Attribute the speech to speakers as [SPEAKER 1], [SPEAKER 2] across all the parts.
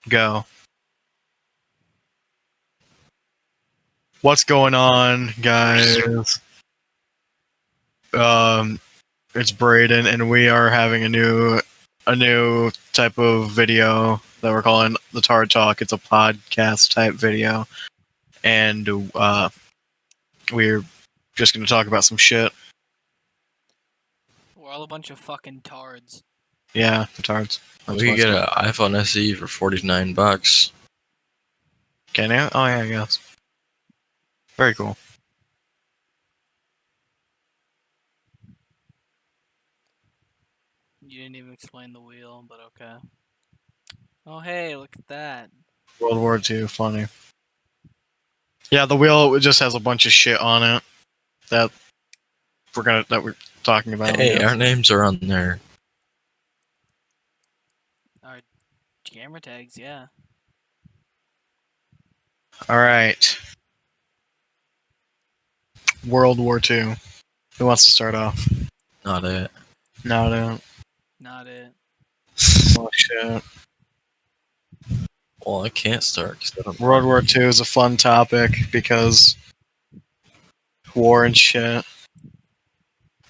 [SPEAKER 1] Go. What's going on, guys? It's Braden, and we are having a new type of video that we're calling the Tard Talk. It's a podcast type video, and we're just going to talk about some shit.
[SPEAKER 2] We're all a bunch of fucking tards.
[SPEAKER 1] Yeah, the Tards.
[SPEAKER 3] We could get an iPhone SE for $49.
[SPEAKER 1] Can you? Oh yeah, I guess. Very cool.
[SPEAKER 2] You didn't even explain the wheel, but okay. Oh hey, look at that.
[SPEAKER 1] World War II, funny. Yeah, the wheel just has a bunch of shit on it that we're talking about.
[SPEAKER 3] Hey, our names are on there.
[SPEAKER 2] Our camera tags, yeah.
[SPEAKER 1] All right. World War II. Who wants to start off?
[SPEAKER 3] Not it.
[SPEAKER 1] No, no.
[SPEAKER 2] Not it.
[SPEAKER 1] Oh shit.
[SPEAKER 3] Well, I can't start. 'Cause I don't
[SPEAKER 1] World War II is a fun topic because war and shit,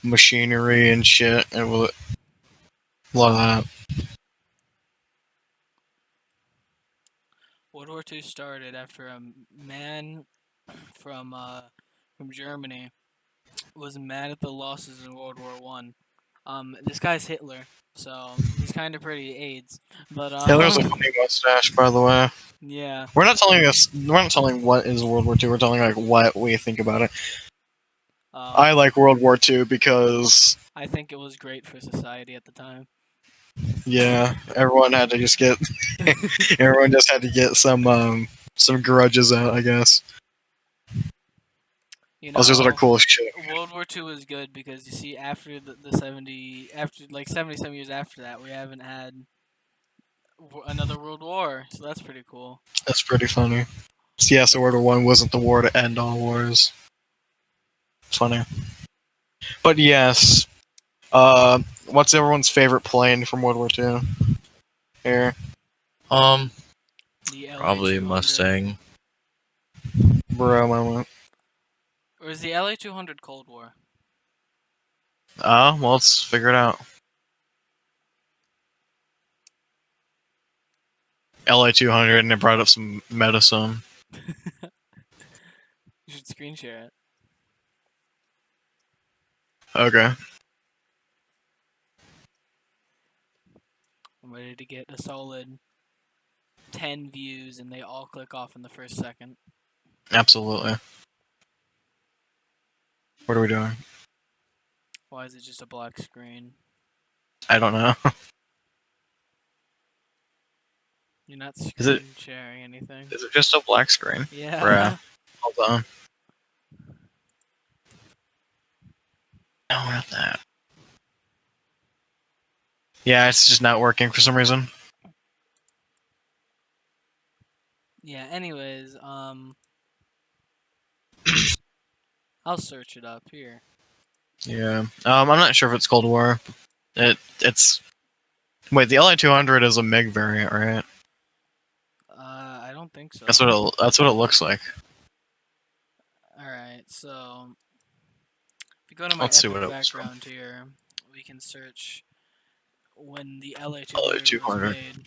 [SPEAKER 1] machinery and shit, and a lot of that.
[SPEAKER 2] World War II started after a man from Germany was mad at the losses in World War One. This guy's Hitler, so he's kind of pretty AIDS. But
[SPEAKER 1] Hitler's a funny mustache, by the way.
[SPEAKER 2] yeah.
[SPEAKER 1] We're not telling what is World War II. We're telling like what we think about it. I like World War II because
[SPEAKER 2] I think it was great for society at the time.
[SPEAKER 1] yeah, everyone had to just get everyone just had to get some grudges out, I guess.
[SPEAKER 2] You know,
[SPEAKER 1] Those are the coolest shit.
[SPEAKER 2] World War II was good because you see, after the 70 some years after that, we haven't had another world war, so that's pretty cool.
[SPEAKER 1] That's pretty funny. So yeah, so World War One wasn't the war to end all wars. Funny. But yes, what's everyone's favorite plane from World War II? Here,
[SPEAKER 2] The
[SPEAKER 3] probably
[SPEAKER 2] LA-200.
[SPEAKER 3] Mustang.
[SPEAKER 1] bro, moment.
[SPEAKER 2] Or is the LA-200 Cold War?
[SPEAKER 1] Well, let's figure it out. LA-200, and it brought up some medicine.
[SPEAKER 2] You should screen share it.
[SPEAKER 1] Okay.
[SPEAKER 2] I'm ready to get a solid 10 views, and they all click off in the first second.
[SPEAKER 1] Absolutely. What are we doing?
[SPEAKER 2] Why is it just a black screen?
[SPEAKER 1] I don't know.
[SPEAKER 2] You're not
[SPEAKER 1] Is
[SPEAKER 2] screen
[SPEAKER 1] it-
[SPEAKER 2] sharing anything.
[SPEAKER 1] Is it just a black screen?
[SPEAKER 2] Yeah.
[SPEAKER 1] Bruh. Hold on. No, not that. Yeah, it's just not working for some reason.
[SPEAKER 2] Yeah, anyways, I'll search it up here.
[SPEAKER 1] Yeah. I'm not sure if it's Cold War. It's. Wait, the LA-200 is a MiG variant, right?
[SPEAKER 2] I don't think so.
[SPEAKER 1] That's what it looks like.
[SPEAKER 2] Alright, so if you go to my
[SPEAKER 1] Let's see
[SPEAKER 2] Epic
[SPEAKER 1] what it was from.
[SPEAKER 2] background here, we can search when the LA-200 was
[SPEAKER 1] LA-200.
[SPEAKER 2] made.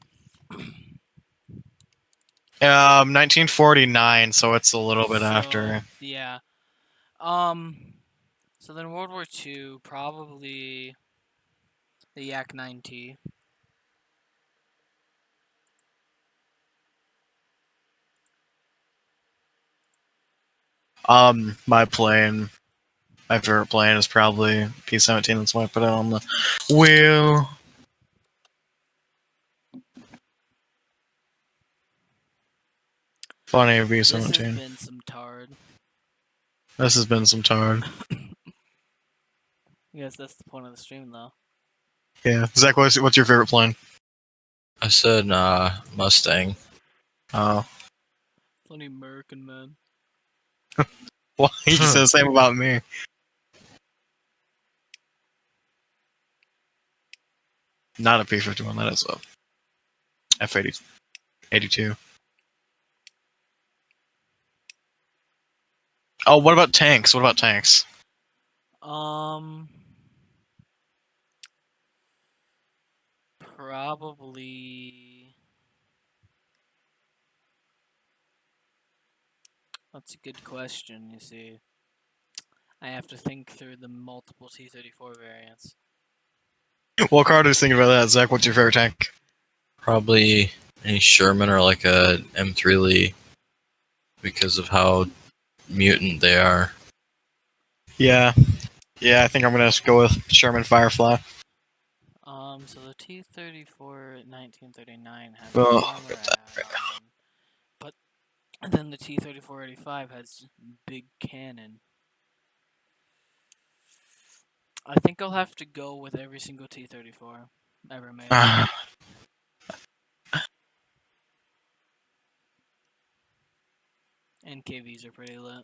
[SPEAKER 1] 1949, so it's a little bit after.
[SPEAKER 2] Yeah. So then World War II, probably the Yak 9T.
[SPEAKER 1] My favorite plane is probably P-17. That's why I put it on the wheel. Funny
[SPEAKER 2] This has
[SPEAKER 1] P-17.
[SPEAKER 2] been some tard.
[SPEAKER 1] This has been some tard.
[SPEAKER 2] Yes, that's the point of the stream, though.
[SPEAKER 1] Yeah. Zach, what's your favorite plane?
[SPEAKER 3] I said Mustang.
[SPEAKER 1] Oh.
[SPEAKER 2] Funny American man.
[SPEAKER 1] Well, he said the same about me. Not a P-51, that is a F-80. 82. Oh, what about tanks? What about tanks?
[SPEAKER 2] Probably. That's a good question. You see, I have to think through the multiple T-34 variants.
[SPEAKER 1] Well, Carter's thinking about that. Zach, what's your favorite tank?
[SPEAKER 3] Probably any Sherman or like a M3 Lee because of how mutant they are.
[SPEAKER 1] Yeah. Yeah, I think I'm going to go with Sherman Firefly.
[SPEAKER 2] So the T-34 1939 had
[SPEAKER 1] Oh,
[SPEAKER 2] armor add-on, but then the T-34 85 has big cannon. I think I'll have to go with every single T-34 ever made. NKVs are pretty lit.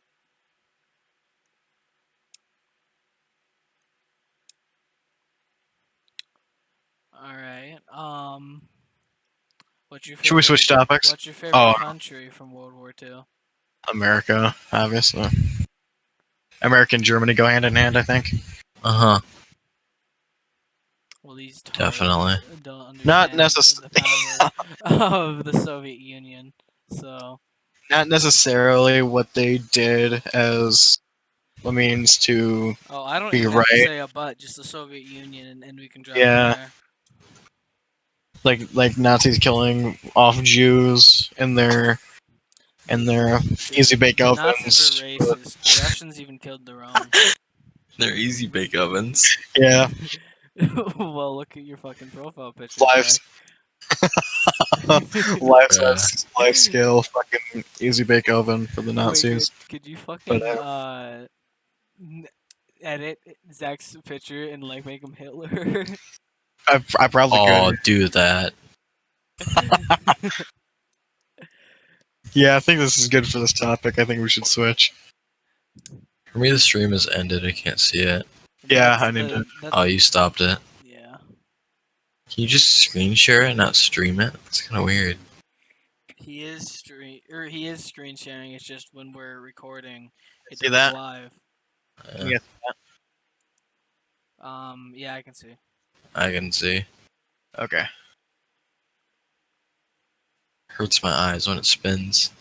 [SPEAKER 2] Alright, what's your favorite,
[SPEAKER 1] Should we switch topics?
[SPEAKER 2] What's your favorite country from World War II?
[SPEAKER 1] America, obviously. America and Germany go hand in hand, I think.
[SPEAKER 3] Uh huh.
[SPEAKER 2] Well, these
[SPEAKER 3] Definitely.
[SPEAKER 2] don't understand
[SPEAKER 1] Not
[SPEAKER 2] the power of the Soviet Union, so...
[SPEAKER 1] Not necessarily what they did as a means to
[SPEAKER 2] Oh, I don't
[SPEAKER 1] be
[SPEAKER 2] even have to
[SPEAKER 1] right.
[SPEAKER 2] say a but, just the Soviet Union, and we can drop
[SPEAKER 1] Yeah.
[SPEAKER 2] from there.
[SPEAKER 1] Like Nazis killing off Jews in their easy bake
[SPEAKER 2] The
[SPEAKER 1] ovens.
[SPEAKER 2] Nazis were racist. The Russians even killed their own.
[SPEAKER 3] They're easy bake ovens.
[SPEAKER 1] Yeah.
[SPEAKER 2] Well, look at your fucking profile picture.
[SPEAKER 1] Life scale fucking easy bake oven for the Nazis.
[SPEAKER 2] Wait, could you fucking
[SPEAKER 1] But,
[SPEAKER 2] edit Zach's picture and like make him Hitler?
[SPEAKER 1] I probably could.
[SPEAKER 3] Do that.
[SPEAKER 1] Yeah, I think this is good for this topic. I think we should switch.
[SPEAKER 3] For me, the stream has ended. I can't see it.
[SPEAKER 1] Yeah, I need to.
[SPEAKER 3] Oh, you stopped it.
[SPEAKER 2] Yeah.
[SPEAKER 3] Can you just screen share it and not stream it? It's kind of weird.
[SPEAKER 2] He is screen sharing. It's just when we're recording, it
[SPEAKER 1] See
[SPEAKER 2] does
[SPEAKER 1] that?
[SPEAKER 2] live.
[SPEAKER 1] Yeah.
[SPEAKER 2] Yeah, I can see.
[SPEAKER 3] I can see.
[SPEAKER 1] Okay.
[SPEAKER 3] Hurts my eyes when it spins.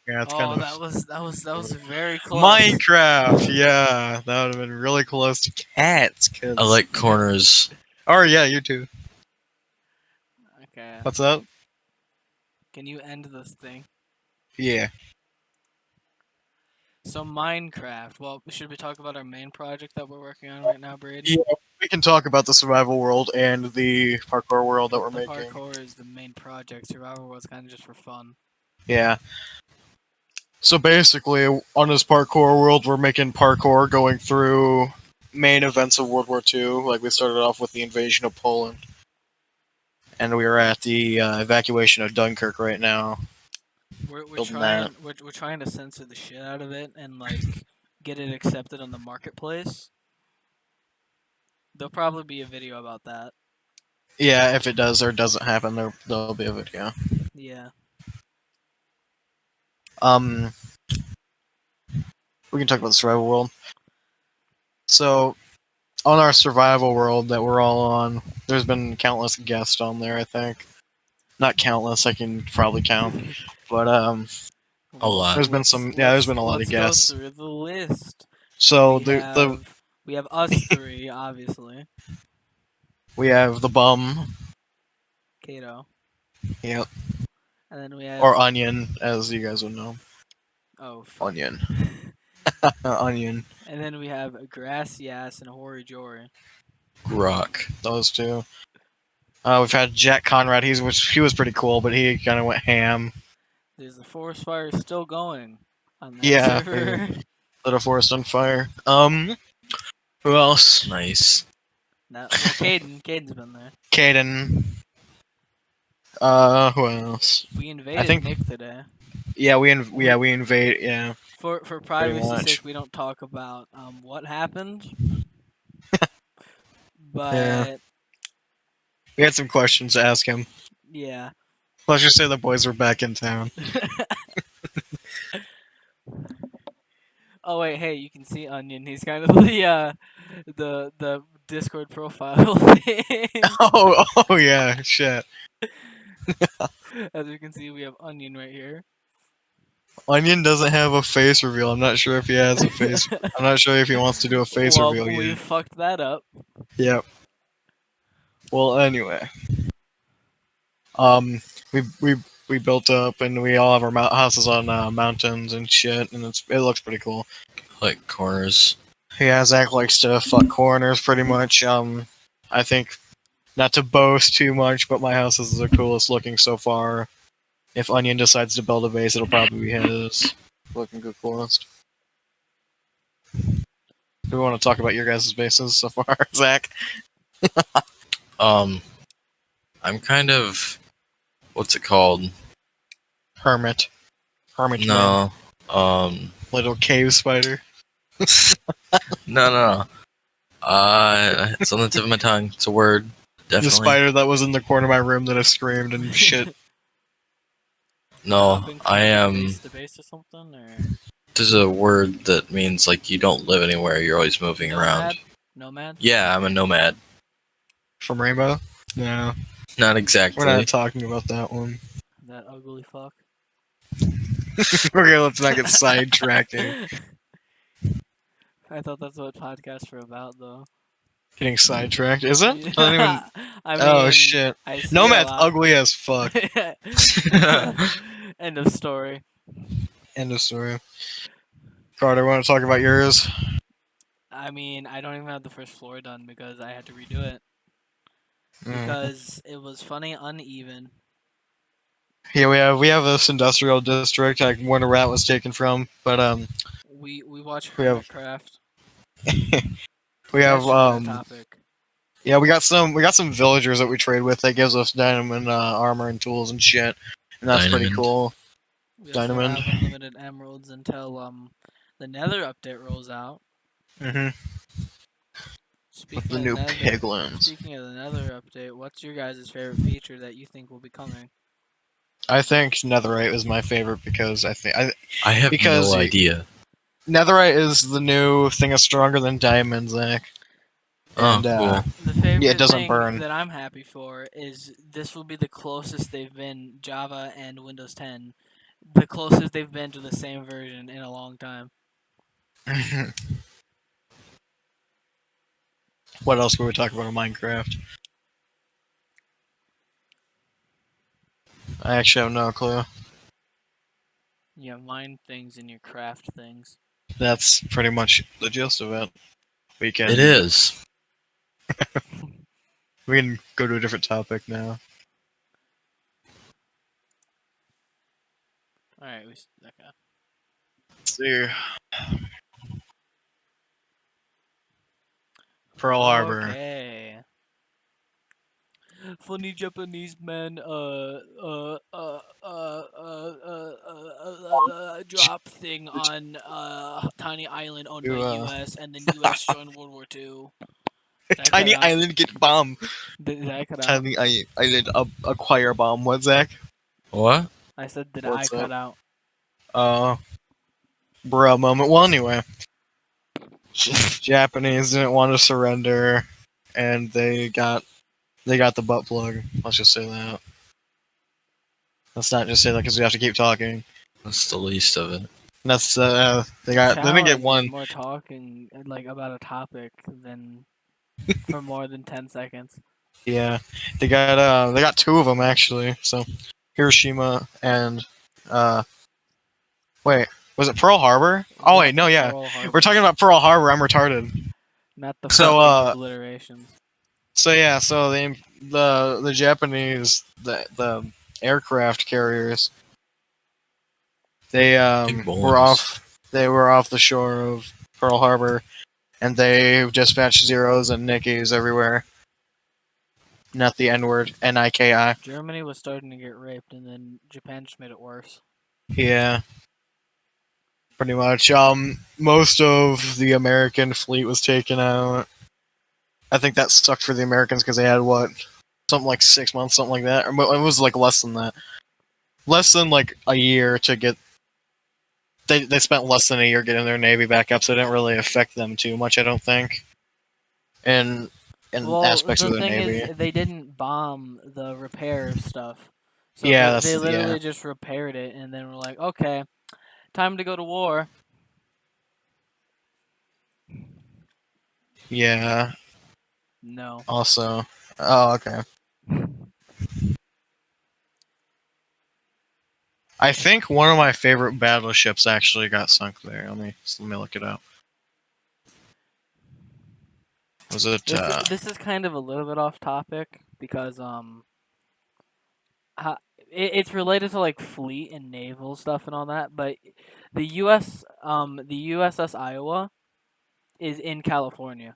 [SPEAKER 1] Yeah, it's kind of.
[SPEAKER 2] that was very close.
[SPEAKER 1] Minecraft. Yeah, that would have been really close to cats.
[SPEAKER 3] I like corners.
[SPEAKER 1] Oh yeah, you too.
[SPEAKER 2] Okay.
[SPEAKER 1] What's up?
[SPEAKER 2] Can you end this thing?
[SPEAKER 1] Yeah.
[SPEAKER 2] So Minecraft. Well, should we talk about our main project that we're working on right now, Brady?
[SPEAKER 1] Yeah, we can talk about the survival world and the parkour world that we're
[SPEAKER 2] The
[SPEAKER 1] making.
[SPEAKER 2] parkour is the main project. Survival world's kind of just for fun.
[SPEAKER 1] Yeah. So basically, on this parkour world, we're making parkour going through main events of World War II. Like we started off with the invasion of Poland, and we are at the evacuation of Dunkirk right now.
[SPEAKER 2] We're trying to censor the shit out of it and like get it accepted on the marketplace. There'll probably be a video about that.
[SPEAKER 1] Yeah, if it does or doesn't happen, there'll be a video.
[SPEAKER 2] Yeah.
[SPEAKER 1] We can talk about the survival world. So, on our survival world that we're all on, there's been countless guests on there. I think, not countless. I can probably count, but
[SPEAKER 3] A lot.
[SPEAKER 1] There's been some. Yeah, there's been a lot of guests.
[SPEAKER 2] Let's go through the list.
[SPEAKER 1] So
[SPEAKER 2] we have us three, obviously.
[SPEAKER 1] We have the bum.
[SPEAKER 2] Kato.
[SPEAKER 1] Yep.
[SPEAKER 2] And then we have
[SPEAKER 1] Or onion, as you guys would know.
[SPEAKER 2] Oh. Fuck.
[SPEAKER 1] Onion. Onion.
[SPEAKER 2] And then we have a Grassy Ass and a Hoary Jory.
[SPEAKER 3] Rock.
[SPEAKER 1] Those two. We've had Jack Conrad. He was pretty cool, but he kind of went ham.
[SPEAKER 2] There's the forest fire still going on that
[SPEAKER 1] Yeah,
[SPEAKER 2] server.
[SPEAKER 1] lit a forest on fire. Who else?
[SPEAKER 3] Nice.
[SPEAKER 2] Caden's been there.
[SPEAKER 1] Caden. Who else?
[SPEAKER 2] We invaded Nick today.
[SPEAKER 1] Yeah, we invade. Yeah.
[SPEAKER 2] For privacy's sake, we don't talk about what happened. But
[SPEAKER 1] yeah. We had some questions to ask him.
[SPEAKER 2] Yeah.
[SPEAKER 1] Let's just say the boys were back in town.
[SPEAKER 2] Oh wait, hey, you can see Onion. He's kind of the Discord profile thing.
[SPEAKER 1] Oh yeah, shit.
[SPEAKER 2] As you can see, we have Onion right here.
[SPEAKER 1] Onion doesn't have a face reveal. I'm not sure if he has a face. I'm not sure if he wants to do a face
[SPEAKER 2] Well,
[SPEAKER 1] reveal
[SPEAKER 2] we
[SPEAKER 1] yet.
[SPEAKER 2] fucked that up.
[SPEAKER 1] Yep. Well, anyway, um, we built up and we all have our houses on mountains and shit, and it looks pretty cool.
[SPEAKER 3] Like corners.
[SPEAKER 1] Yeah, Zach likes to fuck corners pretty much. I think not to boast too much, but my house is the coolest looking so far. If Onion decides to build a base, it'll probably be his looking the coolest. Do we want to talk about your guys' bases so far, Zach?
[SPEAKER 3] I'm kind of, what's it called?
[SPEAKER 1] Hermit. Man.
[SPEAKER 3] No.
[SPEAKER 1] Little cave spider.
[SPEAKER 3] No. It's on the tip of my tongue. It's a word. Definitely.
[SPEAKER 1] The spider that was in the corner of my room that I screamed and shit.
[SPEAKER 3] No,
[SPEAKER 2] Hopping from
[SPEAKER 3] I am.
[SPEAKER 2] base to base or something, or
[SPEAKER 3] There's a word that means like you don't live anywhere. You're always moving around.
[SPEAKER 2] Nomad.
[SPEAKER 3] Yeah, I'm a nomad.
[SPEAKER 1] From Rainbow? No.
[SPEAKER 3] Not exactly.
[SPEAKER 1] We're not talking about that one.
[SPEAKER 2] That ugly fuck.
[SPEAKER 1] Okay, let's not get sidetracking.
[SPEAKER 2] I thought that's what podcasts were about, though.
[SPEAKER 1] Getting sidetracked, is it? I don't even.
[SPEAKER 2] I mean,
[SPEAKER 1] Oh shit!
[SPEAKER 2] I see
[SPEAKER 1] Nomad's
[SPEAKER 2] a lot.
[SPEAKER 1] ugly as fuck.
[SPEAKER 2] End of story.
[SPEAKER 1] End of story. Carter, want to talk about yours?
[SPEAKER 2] I mean, I don't even have the first floor done because I had to redo it
[SPEAKER 1] Mm.
[SPEAKER 2] because it was funny uneven.
[SPEAKER 1] Yeah, we have this industrial district, like where the rat was taken from, but
[SPEAKER 2] We watch
[SPEAKER 1] We have-
[SPEAKER 2] Hermitcraft.
[SPEAKER 1] we have
[SPEAKER 2] Topic.
[SPEAKER 1] yeah, we got some villagers that we trade with that gives us diamond armor and tools and shit, and that's pretty
[SPEAKER 3] Diamond.
[SPEAKER 1] cool.
[SPEAKER 2] We also
[SPEAKER 1] Diamond.
[SPEAKER 2] have unlimited emeralds until the Nether update rolls out.
[SPEAKER 1] Mm-hmm.
[SPEAKER 2] Speaking
[SPEAKER 1] With the
[SPEAKER 2] of
[SPEAKER 1] new
[SPEAKER 2] Nether,
[SPEAKER 1] piglins.
[SPEAKER 2] Speaking of the Nether update, what's your guys' favorite feature that you think will be coming?
[SPEAKER 1] I think Netherite is my favorite because I
[SPEAKER 3] have
[SPEAKER 1] because
[SPEAKER 3] no
[SPEAKER 1] you-
[SPEAKER 3] idea.
[SPEAKER 1] Netherite is the new thing that's stronger than diamond, Zach.
[SPEAKER 3] Oh,
[SPEAKER 1] And,
[SPEAKER 3] cool.
[SPEAKER 2] The favorite
[SPEAKER 1] Yeah, it doesn't
[SPEAKER 2] thing
[SPEAKER 1] burn.
[SPEAKER 2] that I'm happy for is this will be the closest they've been Java and Windows 10, the closest they've been to the same version in a long time.
[SPEAKER 1] What else can we talk about in Minecraft? I actually have no clue.
[SPEAKER 2] You mine things and you craft things.
[SPEAKER 1] That's pretty much the gist of it. We can
[SPEAKER 3] It is.
[SPEAKER 1] We can go to a different topic now.
[SPEAKER 2] All right, okay.
[SPEAKER 1] Let's see. Pearl Harbor.
[SPEAKER 2] Okay. Funny Japanese man drop thing on tiny island owned by US, and then US joined World War II.
[SPEAKER 1] Tiny island get bomb.
[SPEAKER 2] Did I cut out?
[SPEAKER 1] Tiny island acquire bomb. What, Zach?
[SPEAKER 3] What?
[SPEAKER 2] I said, did
[SPEAKER 1] What's
[SPEAKER 2] I cut
[SPEAKER 1] up?
[SPEAKER 2] out?
[SPEAKER 1] Bruh moment. Well, anyway. Japanese didn't want to surrender, and they got the butt plug. Let's just say that. Let's not just say that because we have to keep talking.
[SPEAKER 3] That's the least of it.
[SPEAKER 1] That's they didn't get one.
[SPEAKER 2] More talking like about a topic than for more than 10 seconds.
[SPEAKER 1] Yeah, they got two of them actually. So Hiroshima and wait, was it Pearl Harbor? Oh wait, no, yeah, we're talking about Pearl Harbor. I'm retarded.
[SPEAKER 2] Not the
[SPEAKER 1] So,
[SPEAKER 2] fucking obliterations.
[SPEAKER 1] So yeah, so the Japanese the aircraft carriers they
[SPEAKER 3] Big
[SPEAKER 1] were
[SPEAKER 3] boys.
[SPEAKER 1] off the shore of Pearl Harbor, and they dispatched zeros and nickies everywhere. Not the N word, Niki.
[SPEAKER 2] Germany was starting to get raped, and then Japan just made it worse.
[SPEAKER 1] Yeah, pretty much. Most of the American fleet was taken out. I think that sucked for the Americans because they had what something like 6 months, something like that. Or it was like less than that, less than like a year to get. They spent less than a year getting their Navy back up, so it didn't really affect them too much, I don't think. In
[SPEAKER 2] Well,
[SPEAKER 1] aspects
[SPEAKER 2] the
[SPEAKER 1] of the
[SPEAKER 2] thing
[SPEAKER 1] Navy.
[SPEAKER 2] is, they didn't bomb the repair stuff, so
[SPEAKER 1] Yeah,
[SPEAKER 2] they literally
[SPEAKER 1] yeah.
[SPEAKER 2] just repaired it, and then were like, okay, time to go to war.
[SPEAKER 1] Yeah.
[SPEAKER 2] No.
[SPEAKER 1] Also. Oh, okay. I think one of my favorite battleships actually got sunk there. Let me look it up. Was it?
[SPEAKER 2] This is kind of a little bit off topic because it's related to like fleet and naval stuff and all that, but the USS Iowa is in California.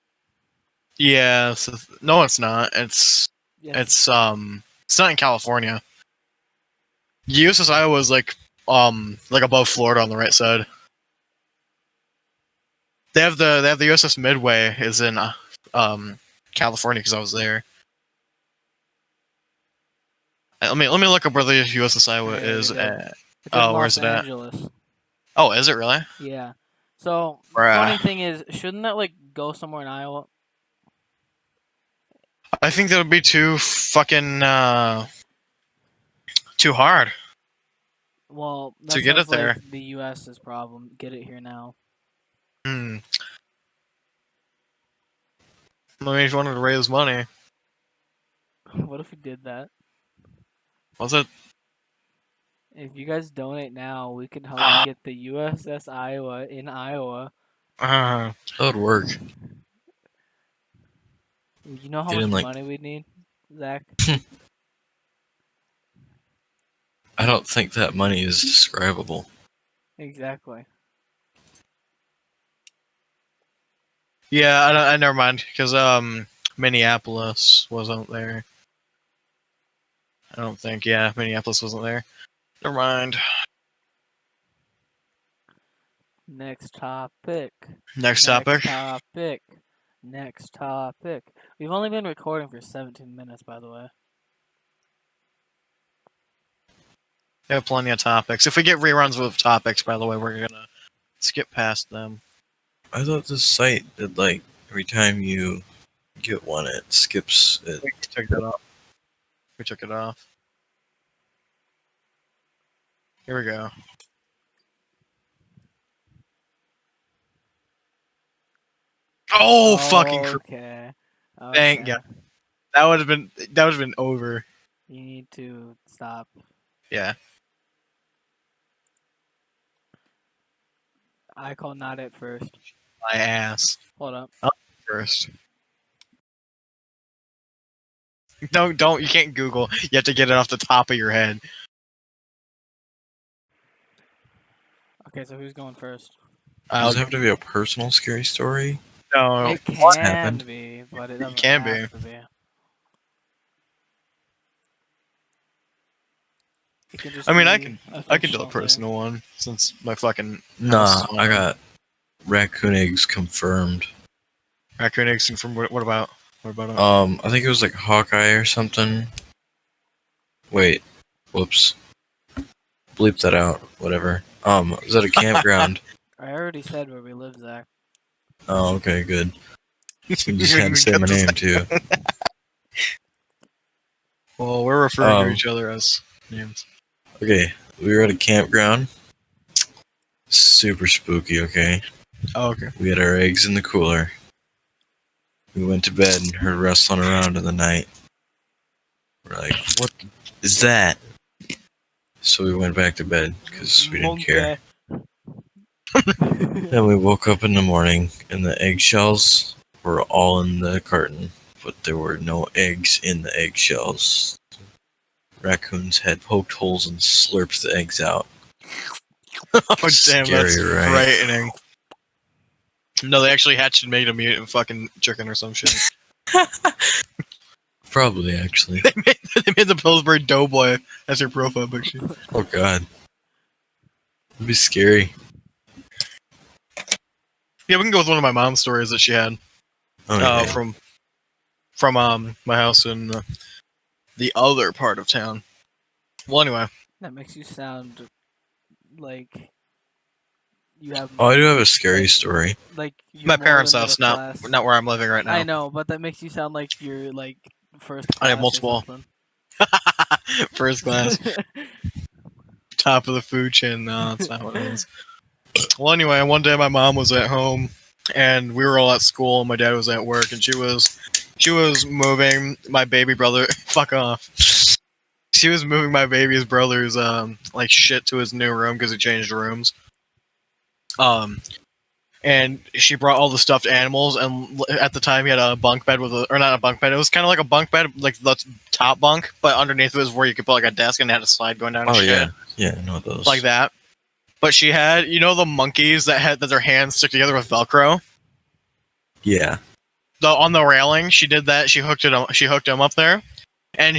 [SPEAKER 1] Yeah. No, it's not.
[SPEAKER 2] Yes.
[SPEAKER 1] It's not in California. USS Iowa is like above Florida on the right side. They have the USS Midway is in California because I was there. Let me look up where the USS Iowa
[SPEAKER 2] There you
[SPEAKER 1] is
[SPEAKER 2] go.
[SPEAKER 1] at.
[SPEAKER 2] It's in
[SPEAKER 1] Where's
[SPEAKER 2] Los
[SPEAKER 1] it at?
[SPEAKER 2] Angeles.
[SPEAKER 1] Oh, is it really?
[SPEAKER 2] Yeah. So
[SPEAKER 1] Bruh.
[SPEAKER 2] funny thing is, shouldn't that like go somewhere in Iowa?
[SPEAKER 1] I think that would be too fucking too hard
[SPEAKER 2] Well,
[SPEAKER 1] to
[SPEAKER 2] that
[SPEAKER 1] get
[SPEAKER 2] sounds
[SPEAKER 1] it
[SPEAKER 2] like
[SPEAKER 1] there.
[SPEAKER 2] the U.S.'s problem. Get it here now.
[SPEAKER 1] Hmm. I mean, if you wanted to raise money,
[SPEAKER 2] What if we did that?
[SPEAKER 1] was it?
[SPEAKER 2] If you guys donate now, we can help
[SPEAKER 1] Ah,
[SPEAKER 2] get the USS Iowa in Iowa.
[SPEAKER 3] That would work.
[SPEAKER 2] You know how
[SPEAKER 3] Get
[SPEAKER 2] much
[SPEAKER 3] in like
[SPEAKER 2] money we'd need, Zach?
[SPEAKER 3] I don't think that money is describable.
[SPEAKER 2] Exactly.
[SPEAKER 1] yeah, I never mind because Minneapolis wasn't there. I don't think. Yeah, Minneapolis wasn't there. Never mind.
[SPEAKER 2] Next topic.
[SPEAKER 1] Next topic.
[SPEAKER 2] Topic. Next topic. We've only been recording for 17 minutes, by the way.
[SPEAKER 1] We have plenty of topics. If we get reruns with topics, by the way, we're gonna skip past them.
[SPEAKER 3] I thought this site did like every time you get one, it skips it.
[SPEAKER 1] We took that off. We took it off. Here we go. Oh, fucking!
[SPEAKER 2] Okay.
[SPEAKER 1] Thank God. That would have been over.
[SPEAKER 2] You need to stop.
[SPEAKER 1] Yeah.
[SPEAKER 2] I call not it first.
[SPEAKER 1] My ass.
[SPEAKER 2] Hold up.
[SPEAKER 1] First. Don't. You can't Google. You have to get it off the top of your head.
[SPEAKER 2] Okay, so who's going first?
[SPEAKER 3] Does it have to be a personal scary story?
[SPEAKER 1] No.
[SPEAKER 2] It
[SPEAKER 3] What's
[SPEAKER 2] can
[SPEAKER 3] happened?
[SPEAKER 2] be, but it doesn't
[SPEAKER 1] can
[SPEAKER 2] have to be. It can just
[SPEAKER 1] I mean, I
[SPEAKER 2] be
[SPEAKER 1] can
[SPEAKER 2] a
[SPEAKER 1] do a
[SPEAKER 2] fictional thing.
[SPEAKER 1] personal one since my fucking
[SPEAKER 3] Nah, I got raccoon eggs confirmed.
[SPEAKER 1] raccoon eggs from what about? What about it?
[SPEAKER 3] I think it was like Hawkeye or something. Wait, whoops. Bleep that out. Whatever. It was at a campground.
[SPEAKER 2] I already said where we live, Zach.
[SPEAKER 3] Oh, okay, good. You just
[SPEAKER 1] We
[SPEAKER 3] had
[SPEAKER 1] can
[SPEAKER 3] to say
[SPEAKER 1] get
[SPEAKER 3] my
[SPEAKER 1] this-
[SPEAKER 3] name too.
[SPEAKER 1] Well, we're referring to
[SPEAKER 3] Um,
[SPEAKER 1] each other as names.
[SPEAKER 3] Okay, we were at a campground. Super spooky. Okay,
[SPEAKER 1] Oh, okay.
[SPEAKER 3] we had our eggs in the cooler. We went to bed and heard rustling around in the night. We're like, what is that? So we went back to bed because we didn't care. Then we woke up in the morning and the eggshells were all in the carton, but there were no eggs in the eggshells. Raccoons had poked holes and slurped the eggs out.
[SPEAKER 1] Oh damn, that's
[SPEAKER 3] Scary, right?
[SPEAKER 1] frightening. No, they actually hatched and made a mutant fucking chicken or some shit.
[SPEAKER 3] Probably, actually.
[SPEAKER 1] They made the Pillsbury Doughboy as their profile picture.
[SPEAKER 3] Oh god. It'd be scary.
[SPEAKER 1] Yeah, we can go with one of my mom's stories that she had
[SPEAKER 3] Okay.
[SPEAKER 1] from my house in the other part of town. Well, anyway,
[SPEAKER 2] That makes you sound like you have
[SPEAKER 3] Oh, I do have a
[SPEAKER 2] money,
[SPEAKER 3] scary story.
[SPEAKER 2] like you're
[SPEAKER 1] my
[SPEAKER 2] more
[SPEAKER 1] parents'
[SPEAKER 2] than middle
[SPEAKER 1] house, not
[SPEAKER 2] class.
[SPEAKER 1] not where I'm living right now.
[SPEAKER 2] I know, but that makes you sound like you're like first
[SPEAKER 1] I have
[SPEAKER 2] class or
[SPEAKER 1] multiple.
[SPEAKER 2] something.
[SPEAKER 1] First class, top of the food chain. No, that's not what it is. Well, anyway, one day my mom was at home, and we were all at school. And my dad was at work, and she was moving my baby brother. Fuck off. She was moving my baby's brother's like shit to his new room because he changed rooms. And she brought all the stuffed animals, and at the time he had a bunk bed or not a bunk bed. It was kind of like a bunk bed, like the top bunk, but underneath it was where you could put like a desk and it had a slide going down. And
[SPEAKER 3] Oh
[SPEAKER 1] shit,
[SPEAKER 3] yeah, I know those.
[SPEAKER 1] like that. But she had, the monkeys that their hands stick together with Velcro.
[SPEAKER 3] Yeah.
[SPEAKER 1] On the railing, she did that. She hooked him up there, and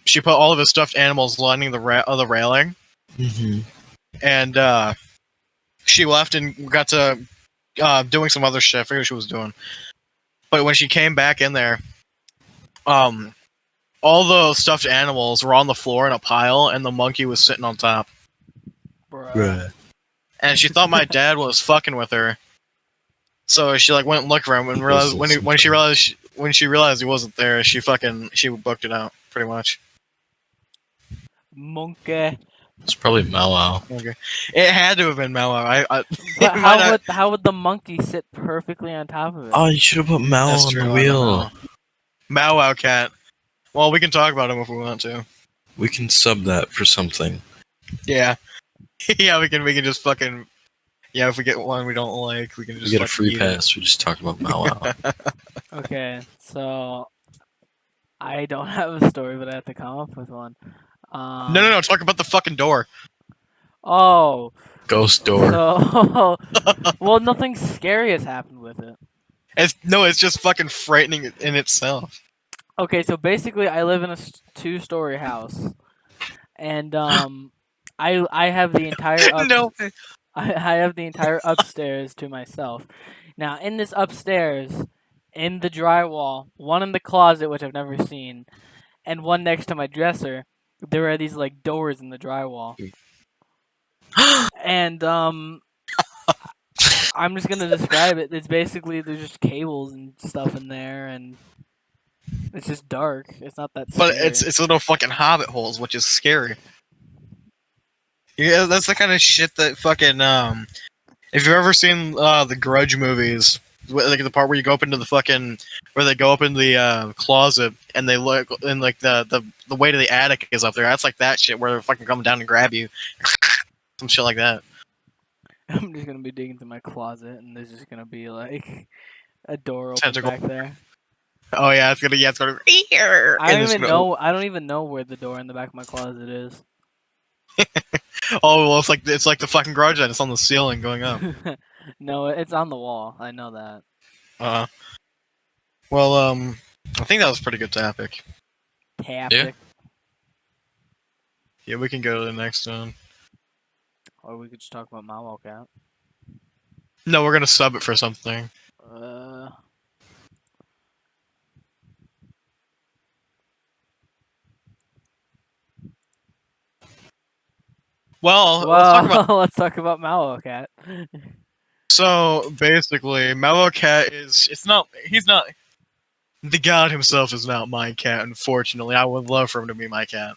[SPEAKER 1] she put all of his stuffed animals lining the railing.
[SPEAKER 3] Mm-hmm.
[SPEAKER 1] And she left and got to doing some other shit. I forget what she was doing. But when she came back in there, all the stuffed animals were on the floor in a pile, and the monkey was sitting on top.
[SPEAKER 2] Bruh.
[SPEAKER 1] And she thought my dad was fucking with her, so she like went and looked for him and realized when she realized he wasn't there, she booked it out pretty much.
[SPEAKER 2] Monkey.
[SPEAKER 3] It's probably Mau.
[SPEAKER 1] Okay, it had to have been Mellow.
[SPEAKER 2] But how would the monkey sit perfectly on top of it?
[SPEAKER 3] Oh, you should have put Mau
[SPEAKER 1] That's
[SPEAKER 3] on
[SPEAKER 1] true,
[SPEAKER 3] the
[SPEAKER 1] I don't
[SPEAKER 3] wheel.
[SPEAKER 1] know. Mau Cat. Well, we can talk about him if we want to.
[SPEAKER 3] We can sub that for something.
[SPEAKER 1] Yeah, yeah, we can just fucking. Yeah, if we get one we don't like, we can just
[SPEAKER 3] We get a
[SPEAKER 1] fucking
[SPEAKER 3] free
[SPEAKER 1] eat
[SPEAKER 3] pass. We just talk about Mau.
[SPEAKER 2] Okay, so I don't have a story, but I have to come up with one.
[SPEAKER 1] it. No, talk about the fucking door.
[SPEAKER 2] Oh,
[SPEAKER 3] Ghost door.
[SPEAKER 2] so well, nothing scary has happened with it.
[SPEAKER 1] It's just fucking frightening in itself.
[SPEAKER 2] Okay, so basically, I live in a two-story house, and I have the entire
[SPEAKER 1] No.
[SPEAKER 2] I have the entire upstairs to myself. Now, in this upstairs, in the drywall, one in the closet, which I've never seen, and one next to my dresser, there are these like doors in the drywall. And I'm just gonna describe it. It's basically there's just cables and stuff in there, and it's just dark. It's not that scary.
[SPEAKER 1] But it's little fucking hobbit holes, which is scary. Yeah, that's the kind of shit that fucking if you've ever seen the Grudge movies, like the part where you go up into the fucking where they go up in the closet and they look and like the way to the attic is up there. That's like that shit where they're fucking coming down and grab you, some shit like that.
[SPEAKER 2] I'm just gonna be digging through my closet, and there's just gonna be like a door open
[SPEAKER 1] Tentacle.
[SPEAKER 2] back there.
[SPEAKER 1] Oh yeah, it's gonna here.
[SPEAKER 2] I don't even know where the door in the back of my closet is.
[SPEAKER 1] Oh well, it's like the fucking garage then. It's on the ceiling going up.
[SPEAKER 2] No, it's on the wall. I know that.
[SPEAKER 1] Well, I think that was a pretty good topic.
[SPEAKER 2] Topic.
[SPEAKER 1] Yeah, we can go to the next one.
[SPEAKER 2] Or we could just talk about my walkout.
[SPEAKER 1] No, we're gonna sub it for something. Well,
[SPEAKER 2] let's talk about Mallow Cat.
[SPEAKER 1] So basically, Mellow Cat he's not the god himself is not my cat, unfortunately. I would love for him to be my cat.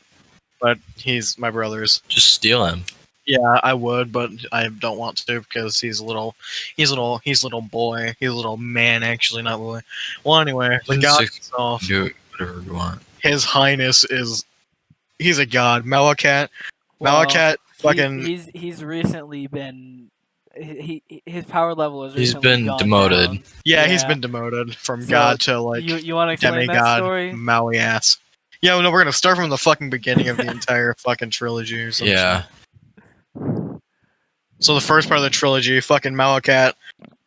[SPEAKER 1] But he's my brother's.
[SPEAKER 3] Just steal him.
[SPEAKER 1] Yeah, I would, but I don't want to because he's a little boy. He's a little man actually, not boy. Well anyway, the god himself.
[SPEAKER 3] Do whatever you want.
[SPEAKER 1] His Highness he's a god. Mellow Cat. Mellow Cat fucking
[SPEAKER 2] he's recently been his power level is
[SPEAKER 3] He's
[SPEAKER 2] recently
[SPEAKER 3] been
[SPEAKER 2] gone
[SPEAKER 3] demoted.
[SPEAKER 2] down.
[SPEAKER 1] Yeah, he's been demoted from
[SPEAKER 2] So,
[SPEAKER 1] god to like
[SPEAKER 2] you want to explain that
[SPEAKER 1] demigod
[SPEAKER 2] story?
[SPEAKER 1] Maui ass. Yeah, no, we're gonna start from the fucking beginning of the entire fucking trilogy or something.
[SPEAKER 3] Yeah.
[SPEAKER 1] So the first part of the trilogy, fucking Mallow Cat,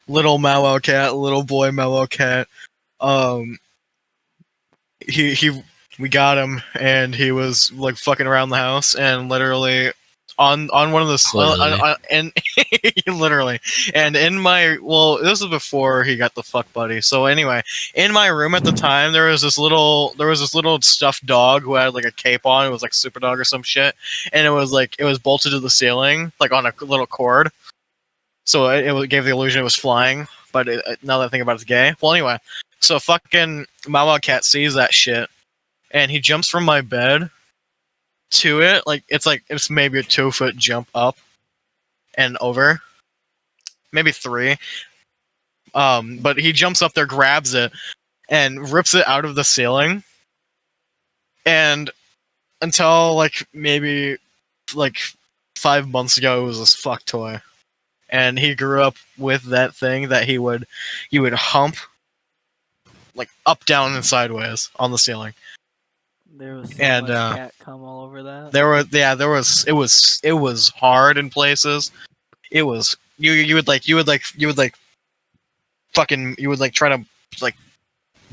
[SPEAKER 1] little boy Mallow Cat. We got him, and he was like fucking around the house, and literally on one of the
[SPEAKER 3] Literally.
[SPEAKER 1] and literally, and in my this was before he got the fuck buddy. So anyway, in my room at the time there was this little stuffed dog who had like a cape on. It was like Super Dog or some shit, and it was bolted to the ceiling like on a little cord. So gave the illusion it was flying, but now that I think about it, it's gay. Well, anyway, so fucking Mama Cat sees that shit, and he jumps from my bed to it. Like it's maybe a 2-foot jump up and over, maybe 3. But he jumps up there, grabs it, and rips it out of the ceiling. And until like maybe like 5 months ago, it was this fuck toy. And he grew up with that thing that he would hump like up, down, and sideways on the ceiling.
[SPEAKER 2] There was so
[SPEAKER 1] And
[SPEAKER 2] much cat cum all over that.
[SPEAKER 1] it was hard in places. It was you would try to like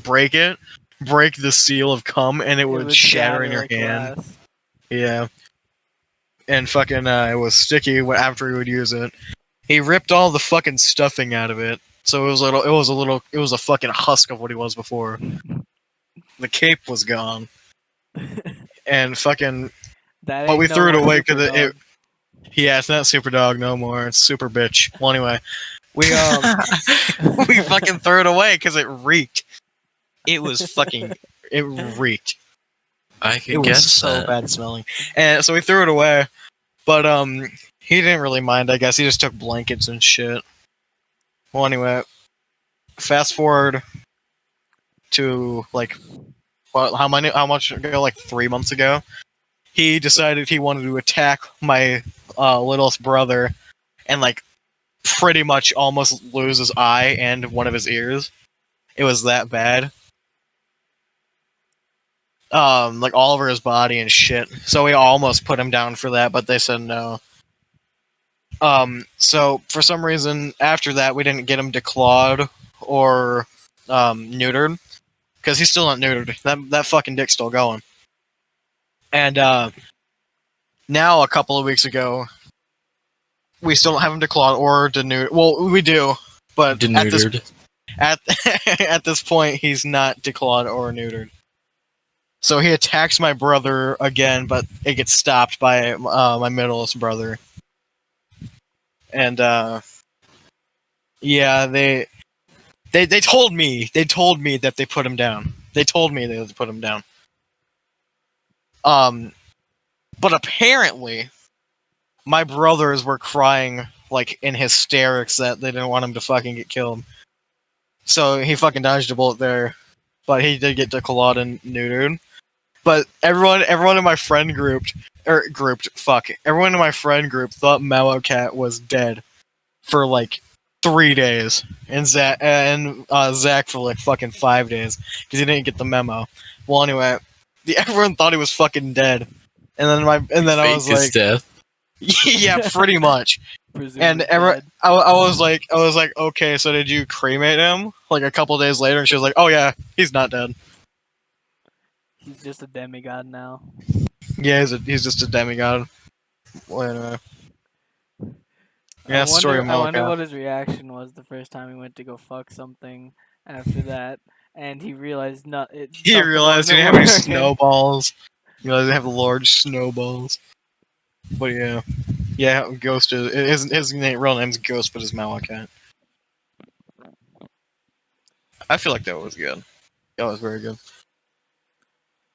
[SPEAKER 1] break the seal of cum, and it would shatter in your
[SPEAKER 2] like
[SPEAKER 1] hand.
[SPEAKER 2] glass.
[SPEAKER 1] Yeah. And fucking it was sticky after he would use it. He ripped all the fucking stuffing out of it. So it was a fucking husk of what he was before. The cape was gone. And fucking
[SPEAKER 2] That
[SPEAKER 1] but
[SPEAKER 2] ain't
[SPEAKER 1] we
[SPEAKER 2] no
[SPEAKER 1] threw it
[SPEAKER 2] more
[SPEAKER 1] away
[SPEAKER 2] Super
[SPEAKER 1] because
[SPEAKER 2] Dog.
[SPEAKER 1] yeah, it's not Super Dog no more. It's Super Bitch. Well, anyway, we we fucking threw it away because it reeked. It was fucking it reeked.
[SPEAKER 3] I
[SPEAKER 1] It
[SPEAKER 3] could
[SPEAKER 1] was
[SPEAKER 3] guess
[SPEAKER 1] so
[SPEAKER 3] that.
[SPEAKER 1] bad smelling, and so we threw it away. But he didn't really mind. I guess he just took blankets and shit. Well, anyway, fast forward to like how much ago? Like 3 months ago, he decided he wanted to attack my littlest brother, and like pretty much almost lose his eye and one of his ears. It was that bad. Like all over his body and shit. So we almost put him down for that, but they said no. So for some reason after that we didn't get him declawed or neutered because he's still not neutered. That fucking dick's still going. And now a couple of weeks ago, we still don't have him declawed or deneutered. Well, we do, but
[SPEAKER 3] Deneutered.
[SPEAKER 1] at this point he's not declawed or neutered. So he attacks my brother again, but it gets stopped by my middleest brother. And yeah, they told me that they put him down. They told me they put him down. But apparently, my brothers were crying like in hysterics that they didn't want him to fucking get killed. So he fucking dodged a bullet there, but he did get declawed and neutered. But everyone in my friend everyone in my friend group thought Mellow Cat was dead for like 3 days, and Zach for like fucking 5 days because he didn't get the memo. Well, anyway, everyone thought he was fucking dead, and then I was like,
[SPEAKER 3] death.
[SPEAKER 1] yeah, pretty much. And
[SPEAKER 2] Presumably dead.
[SPEAKER 1] I was like, okay, so did you cremate him? Like a couple days later, and she was like, oh yeah, he's not dead.
[SPEAKER 2] He's just a demigod now.
[SPEAKER 1] Yeah, he's just a demigod. Well, anyway. Yeah,
[SPEAKER 2] I
[SPEAKER 1] story
[SPEAKER 2] wonder,
[SPEAKER 1] of
[SPEAKER 2] I wonder
[SPEAKER 1] Malachi.
[SPEAKER 2] what his reaction was the first time he went to go fuck something after that, and he realized
[SPEAKER 1] He realized he didn't have any snowballs. He realized he didn't have large snowballs. But yeah, Ghost is his real name's Ghost, but his Malachi. I feel like that was good. That was very good.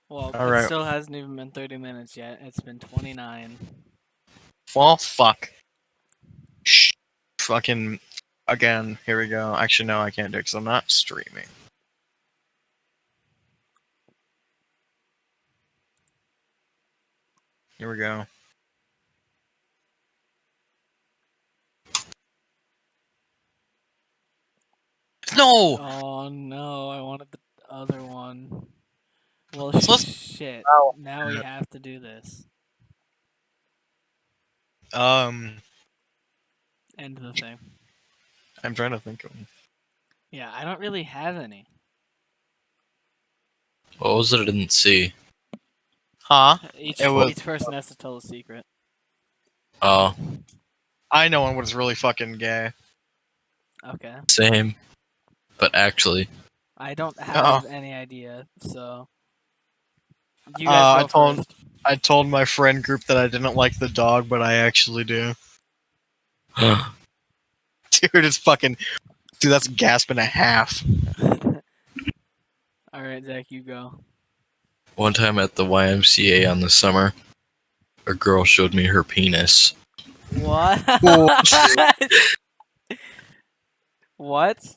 [SPEAKER 2] Well,
[SPEAKER 1] All
[SPEAKER 2] it
[SPEAKER 1] right.
[SPEAKER 2] still hasn't even been 30 minutes yet. It's been 29.
[SPEAKER 1] Well, fuck. Shh. Fucking. Again, here we go. Actually, no, I can't do it because I'm not streaming. Here we go. No!
[SPEAKER 2] Oh no, I wanted the other one. Well,
[SPEAKER 1] So let's-
[SPEAKER 2] shit.
[SPEAKER 1] Oh.
[SPEAKER 2] Now we have to do this. End the thing.
[SPEAKER 1] I'm trying to think of one.
[SPEAKER 2] Yeah, I don't really have any.
[SPEAKER 3] What was it I didn't see?
[SPEAKER 1] Huh?
[SPEAKER 2] Each
[SPEAKER 1] It was-
[SPEAKER 2] person has to tell a secret.
[SPEAKER 3] Oh,
[SPEAKER 1] I know one was really fucking gay.
[SPEAKER 2] Okay.
[SPEAKER 3] same. But actually,
[SPEAKER 2] I don't
[SPEAKER 1] Oh.
[SPEAKER 2] have any idea, so you guys go first.
[SPEAKER 1] I told my friend group that I didn't like the dog, but I actually do. Dude, it's fucking. Dude, that's a gasp and a half.
[SPEAKER 2] All right, Zach, you go.
[SPEAKER 3] one time at the YMCA on the summer, a girl showed me her penis.
[SPEAKER 2] What? What?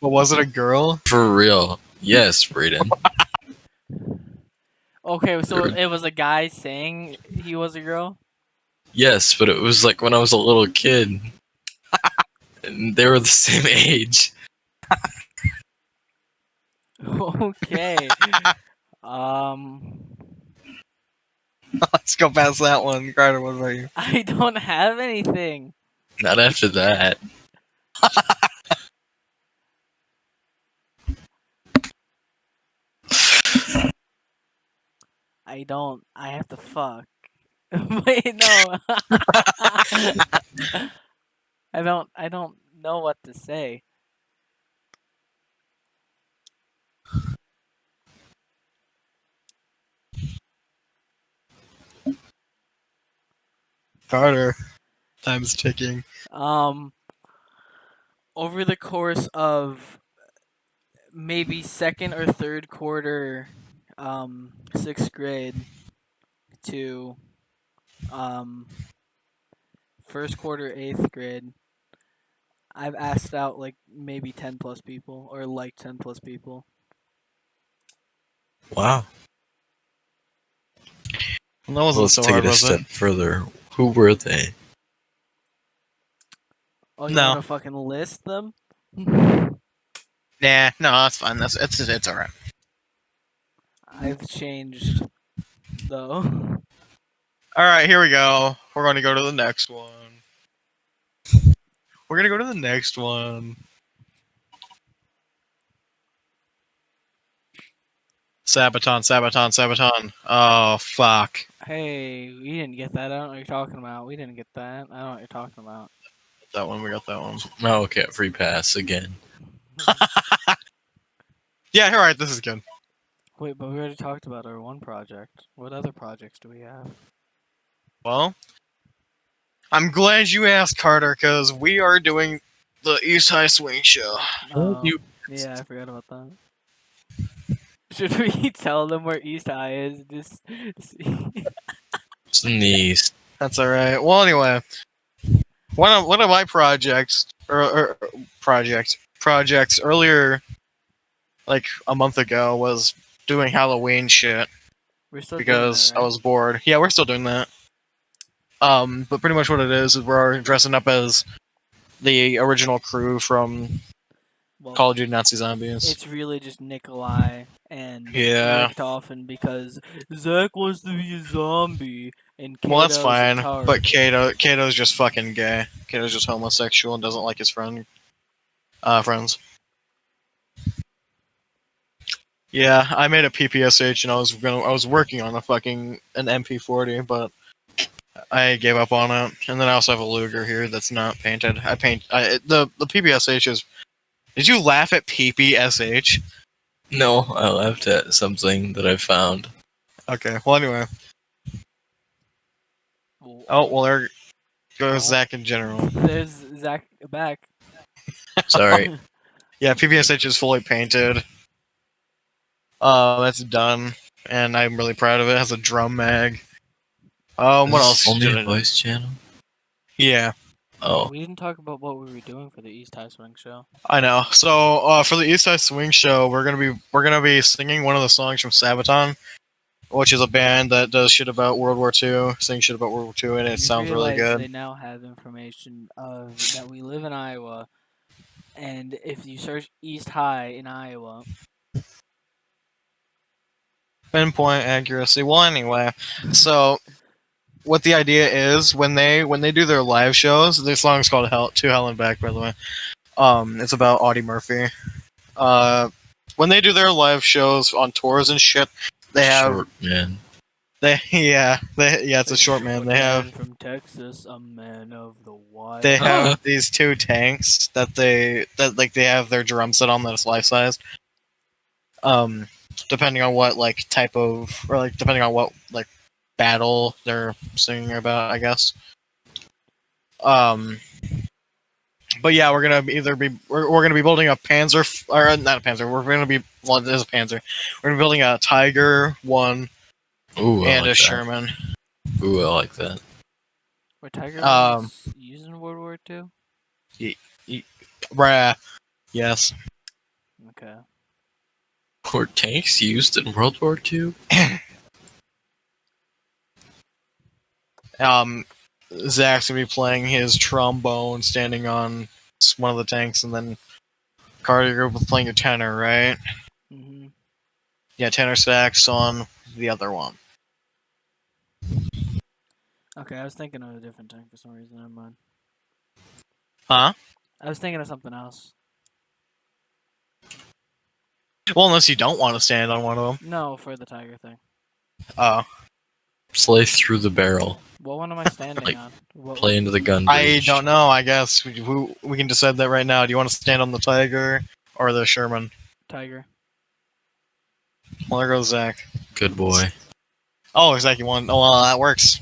[SPEAKER 1] But was it a girl?
[SPEAKER 3] For real. Yes, Brayden.
[SPEAKER 2] Okay, so it was a guy saying he was a girl?
[SPEAKER 3] Yes, but it was like when I was a little kid. And they were the same age.
[SPEAKER 2] Okay. Um,
[SPEAKER 1] Let's go past that one. Carter, what about you?
[SPEAKER 2] I don't have anything.
[SPEAKER 3] Not after that.
[SPEAKER 2] I don't. I have to fuck. Wait, no. I don't know what to say.
[SPEAKER 1] Carter, time's ticking.
[SPEAKER 2] Over the course of maybe second or third quarter, 6th grade to first quarter 8th grade, I've asked out like maybe 10 plus people or like 10 plus people.
[SPEAKER 3] Wow.
[SPEAKER 1] Well, that wasn't
[SPEAKER 3] Let's
[SPEAKER 1] so
[SPEAKER 3] take
[SPEAKER 1] hard,
[SPEAKER 3] it a
[SPEAKER 1] was
[SPEAKER 3] step
[SPEAKER 1] it?
[SPEAKER 3] further. Who were they?
[SPEAKER 2] Oh, you
[SPEAKER 1] No.
[SPEAKER 2] want to fucking list them?
[SPEAKER 1] Nah, no, that's fine. It's alright.
[SPEAKER 2] I've changed though.
[SPEAKER 1] Alright, here we go. We're going to go to the next one. We're going to go to the next one. Sabaton. Oh, fuck.
[SPEAKER 2] Hey, we didn't get that. I don't know what you're talking about. We didn't get that. I don't know what you're talking about.
[SPEAKER 1] That one, we got that one.
[SPEAKER 3] Oh, okay, free pass again.
[SPEAKER 1] Yeah, alright, this is good.
[SPEAKER 2] Wait, but we already talked about our one project. What other projects do we have?
[SPEAKER 1] Well, I'm glad you asked, Carter, because we are doing the East High Swing Show.
[SPEAKER 2] Oh,
[SPEAKER 3] you-
[SPEAKER 2] yeah, I forgot about that. Should we tell them where East High is? Just
[SPEAKER 3] It's in the East.
[SPEAKER 1] That's alright. Well, anyway, one of my projects, projects earlier, like a month ago, was doing Halloween shit
[SPEAKER 2] we're still
[SPEAKER 1] because
[SPEAKER 2] doing that,
[SPEAKER 1] I
[SPEAKER 2] right?
[SPEAKER 1] was bored. Yeah, we're still doing that. But pretty much what it is we're dressing up as the original crew from
[SPEAKER 2] Well,
[SPEAKER 1] Call of Duty Nazi Zombies.
[SPEAKER 2] it's really just Nikolai and
[SPEAKER 1] Yeah.
[SPEAKER 2] Richtofen because Zach wants to be a zombie and
[SPEAKER 1] Well, that's
[SPEAKER 2] Kato's
[SPEAKER 1] fine,
[SPEAKER 2] a tard.
[SPEAKER 1] but Kato's just fucking gay. Kato's just homosexual and doesn't like his friends. Yeah, I made a PPSH and I was working on an MP40, but I gave up on it. And then I also have a Luger here that's not painted. The PPSH is. Did you laugh at PPSH?
[SPEAKER 3] No, I laughed at something that I found.
[SPEAKER 1] Okay. Well, anyway. Oh well, there goes Zach in general.
[SPEAKER 2] There's Zach back.
[SPEAKER 3] Sorry.
[SPEAKER 1] Yeah, PPSH is fully painted. That's done, and I'm really proud of it. It has a drum mag. What
[SPEAKER 3] Is
[SPEAKER 1] else?
[SPEAKER 3] this only
[SPEAKER 1] did
[SPEAKER 3] a
[SPEAKER 1] I do?
[SPEAKER 3] voice channel?
[SPEAKER 1] Yeah,
[SPEAKER 3] Oh,
[SPEAKER 2] We didn't talk about what we were doing for the East High Swing show.
[SPEAKER 1] I know. So for the East Side Swing Show, we're gonna be singing one of the songs from Sabaton, which is a band that does shit about World War II, sing shit about World War II, and it
[SPEAKER 2] You
[SPEAKER 1] sounds really
[SPEAKER 2] realize
[SPEAKER 1] good.
[SPEAKER 2] they now have information of that we live in Iowa, and if you search East High in Iowa,
[SPEAKER 1] Pinpoint accuracy. Well, anyway, so what the idea is when they do their live shows, this song's called "To Hell and Back," by the way. It's about Audie Murphy. When they do their live shows on tours and shit, they have
[SPEAKER 3] short man.
[SPEAKER 1] it's a short man. They have
[SPEAKER 2] from Texas, a man of the wild.
[SPEAKER 1] They have these 2 tanks that they have their drum set on that's life size. Depending on what type of, or depending on what battle they're singing about, I guess. But yeah, we're gonna be building a Panzer, or not a Panzer. We're gonna be, well, it is a Panzer. We're gonna be building a Tiger 1
[SPEAKER 3] Ooh,
[SPEAKER 1] and
[SPEAKER 3] I
[SPEAKER 1] a
[SPEAKER 3] like that.
[SPEAKER 1] Sherman.
[SPEAKER 3] Ooh, I like that.
[SPEAKER 2] Were Tiger bombs used in World War II?
[SPEAKER 1] Bruh. Yes.
[SPEAKER 2] Okay.
[SPEAKER 3] Were tanks used in World War II?
[SPEAKER 1] Zach's gonna be playing his trombone, standing on one of the tanks, and then Carter, you're playing your tenor, right?
[SPEAKER 2] Mm-hmm.
[SPEAKER 1] Yeah, tenor sax on the other one.
[SPEAKER 2] Okay, I was thinking of a different tank for some reason. Never mind.
[SPEAKER 1] Huh?
[SPEAKER 2] I was thinking of something else.
[SPEAKER 1] Well, unless you don't want to stand on one of them.
[SPEAKER 2] No, for the Tiger thing.
[SPEAKER 1] Oh.
[SPEAKER 3] Slay through the barrel.
[SPEAKER 2] What one am I standing
[SPEAKER 3] Like,
[SPEAKER 2] on? What,
[SPEAKER 3] Play into the gun
[SPEAKER 1] I
[SPEAKER 3] breech.
[SPEAKER 1] don't know, I guess. We can decide that right now. Do you want to stand on the Tiger or the Sherman?
[SPEAKER 2] Tiger.
[SPEAKER 1] Well, there goes Zach.
[SPEAKER 3] Good boy.
[SPEAKER 1] Oh, Zach, you won. Oh, well, that works.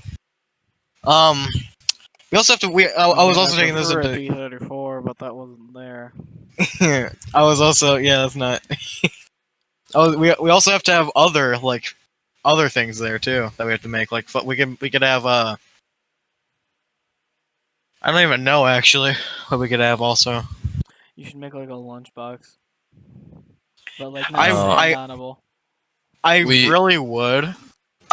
[SPEAKER 1] We also have to. I was also taking this
[SPEAKER 2] a
[SPEAKER 1] into.
[SPEAKER 2] P-34, but that wasn't there.
[SPEAKER 1] I was also, yeah, that's not. Oh, we also have to have other things there too that we have to make. Like we could have I don't even know actually what we could have also.
[SPEAKER 2] You should make like a lunchbox, but like
[SPEAKER 1] I-
[SPEAKER 2] not
[SPEAKER 1] I-
[SPEAKER 2] stand-onable.
[SPEAKER 1] I
[SPEAKER 3] We-
[SPEAKER 1] really would.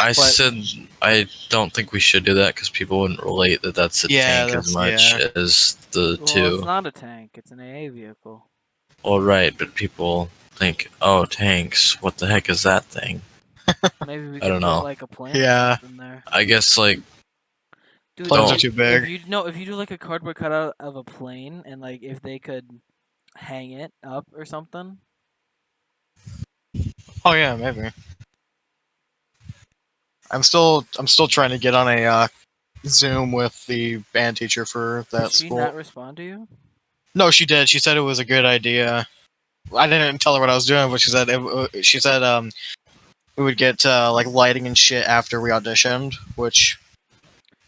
[SPEAKER 3] I
[SPEAKER 1] But-
[SPEAKER 3] said I don't think we should do that because people wouldn't relate that that's a
[SPEAKER 1] Yeah,
[SPEAKER 3] tank as
[SPEAKER 1] that's-
[SPEAKER 3] much as the
[SPEAKER 2] Well,
[SPEAKER 3] two.
[SPEAKER 2] it's not a tank; it's an AA vehicle.
[SPEAKER 3] Well, right, but people think, oh, tanks, what the heck is that thing?
[SPEAKER 2] Maybe we
[SPEAKER 3] I
[SPEAKER 2] could
[SPEAKER 3] don't
[SPEAKER 2] put
[SPEAKER 3] know.
[SPEAKER 2] like a plane
[SPEAKER 1] Yeah.
[SPEAKER 2] or something there.
[SPEAKER 3] I guess, like,
[SPEAKER 2] Dude,
[SPEAKER 1] Planes are
[SPEAKER 3] Don't.
[SPEAKER 1] too big.
[SPEAKER 2] If you do like a cardboard cutout of a plane, and like if they could hang it up or something.
[SPEAKER 1] Oh yeah, maybe. I'm still trying to get on a Zoom with the band teacher for that
[SPEAKER 2] Did she
[SPEAKER 1] school.
[SPEAKER 2] not respond to you?
[SPEAKER 1] No, she did. She said it was a good idea. I didn't tell her what I was doing, but she said we would get like lighting and shit after we auditioned, which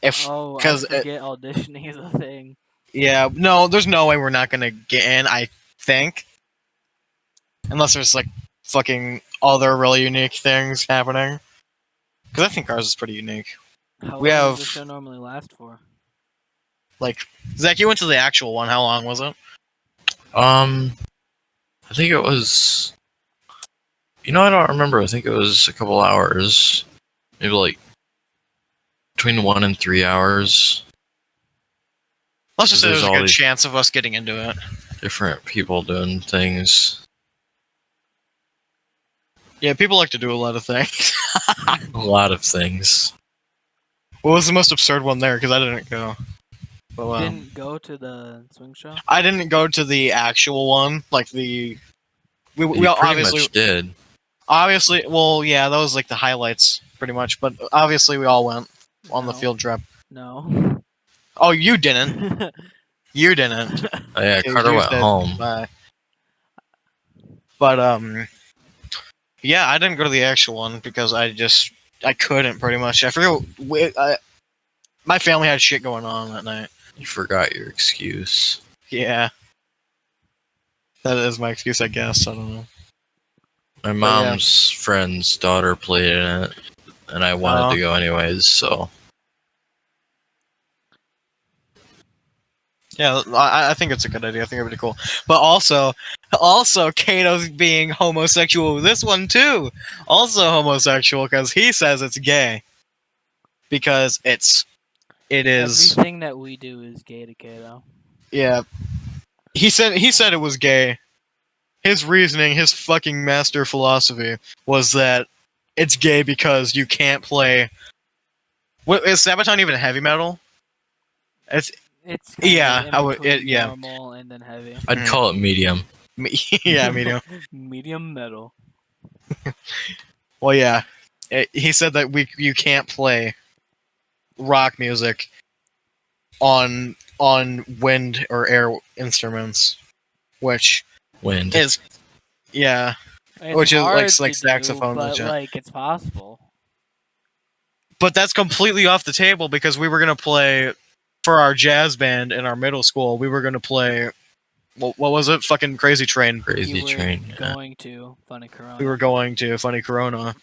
[SPEAKER 1] if
[SPEAKER 2] Oh, I
[SPEAKER 1] 'cause
[SPEAKER 2] forget auditioning is a thing.
[SPEAKER 1] yeah, no, there's no way we're not gonna get in. I think, unless there's like fucking other really unique things happening, because I think ours is pretty unique.
[SPEAKER 2] How
[SPEAKER 1] We
[SPEAKER 2] long
[SPEAKER 1] have-
[SPEAKER 2] does the show normally last for?
[SPEAKER 1] Like Zach, you went to the actual one. How long was it?
[SPEAKER 3] I think it was. You know, I don't remember. I think it was a couple hours, maybe like between 1 and 3 hours.
[SPEAKER 1] Let's just say
[SPEAKER 3] There's
[SPEAKER 1] there's a
[SPEAKER 3] all
[SPEAKER 1] good
[SPEAKER 3] these-
[SPEAKER 1] chance of us getting into it.
[SPEAKER 3] Different people doing things.
[SPEAKER 1] Yeah, people like to do a lot of things.
[SPEAKER 3] A lot of things.
[SPEAKER 1] What was the most absurd one there? Because I didn't go. But,
[SPEAKER 2] You didn't go to the swing show?
[SPEAKER 1] I didn't go to the actual one, like the. We
[SPEAKER 3] You
[SPEAKER 1] all
[SPEAKER 3] pretty
[SPEAKER 1] obviously,
[SPEAKER 3] much did.
[SPEAKER 1] well, yeah, that was like the highlights, pretty much. But obviously, we all went on the
[SPEAKER 2] No.
[SPEAKER 1] field trip.
[SPEAKER 2] No.
[SPEAKER 1] Oh, you didn't. You didn't.
[SPEAKER 3] Oh, yeah,
[SPEAKER 1] You
[SPEAKER 3] Carter went
[SPEAKER 1] said
[SPEAKER 3] home.
[SPEAKER 1] bye. But yeah, I didn't go to the actual one because I couldn't pretty much. I forget. My family had shit going on that night.
[SPEAKER 3] You forgot your excuse.
[SPEAKER 1] Yeah. That is my excuse, I guess. I don't know.
[SPEAKER 3] My
[SPEAKER 1] yeah.
[SPEAKER 3] mom's friend's daughter played in it, and I wanted
[SPEAKER 1] Oh.
[SPEAKER 3] to go anyways, so.
[SPEAKER 1] Yeah, I think it's a good idea. I think it'd be cool. But also, Kato's being homosexual with this one too. Also homosexual because he says it's gay. Because it is.
[SPEAKER 2] Everything that we do is gay to Kato.
[SPEAKER 1] Yeah. He said it was gay. His reasoning, his fucking master philosophy, was that it's gay because you can't play. What is Sabaton even heavy metal?
[SPEAKER 2] It's
[SPEAKER 1] Yeah,
[SPEAKER 2] in
[SPEAKER 1] I would-
[SPEAKER 2] between
[SPEAKER 1] yeah.
[SPEAKER 2] normal and then heavy.
[SPEAKER 3] I'd
[SPEAKER 1] Mhm.
[SPEAKER 3] call it medium.
[SPEAKER 1] Yeah, medium.
[SPEAKER 2] Medium metal.
[SPEAKER 1] Well, yeah. He said that you can't play rock music on wind or air instruments, which
[SPEAKER 3] Wind.
[SPEAKER 1] is yeah,
[SPEAKER 2] It's
[SPEAKER 1] which is
[SPEAKER 2] hard
[SPEAKER 1] like
[SPEAKER 2] to
[SPEAKER 1] saxophone,
[SPEAKER 2] do, but
[SPEAKER 1] legit.
[SPEAKER 2] like it's possible.
[SPEAKER 1] But that's completely off the table because we were gonna play for our jazz band in our middle school. We were gonna play what was it? Fucking Crazy Train.
[SPEAKER 3] Crazy
[SPEAKER 2] You were
[SPEAKER 3] Train. Yeah.
[SPEAKER 2] going to Funny Corona.
[SPEAKER 1] We were going to Funny Corona.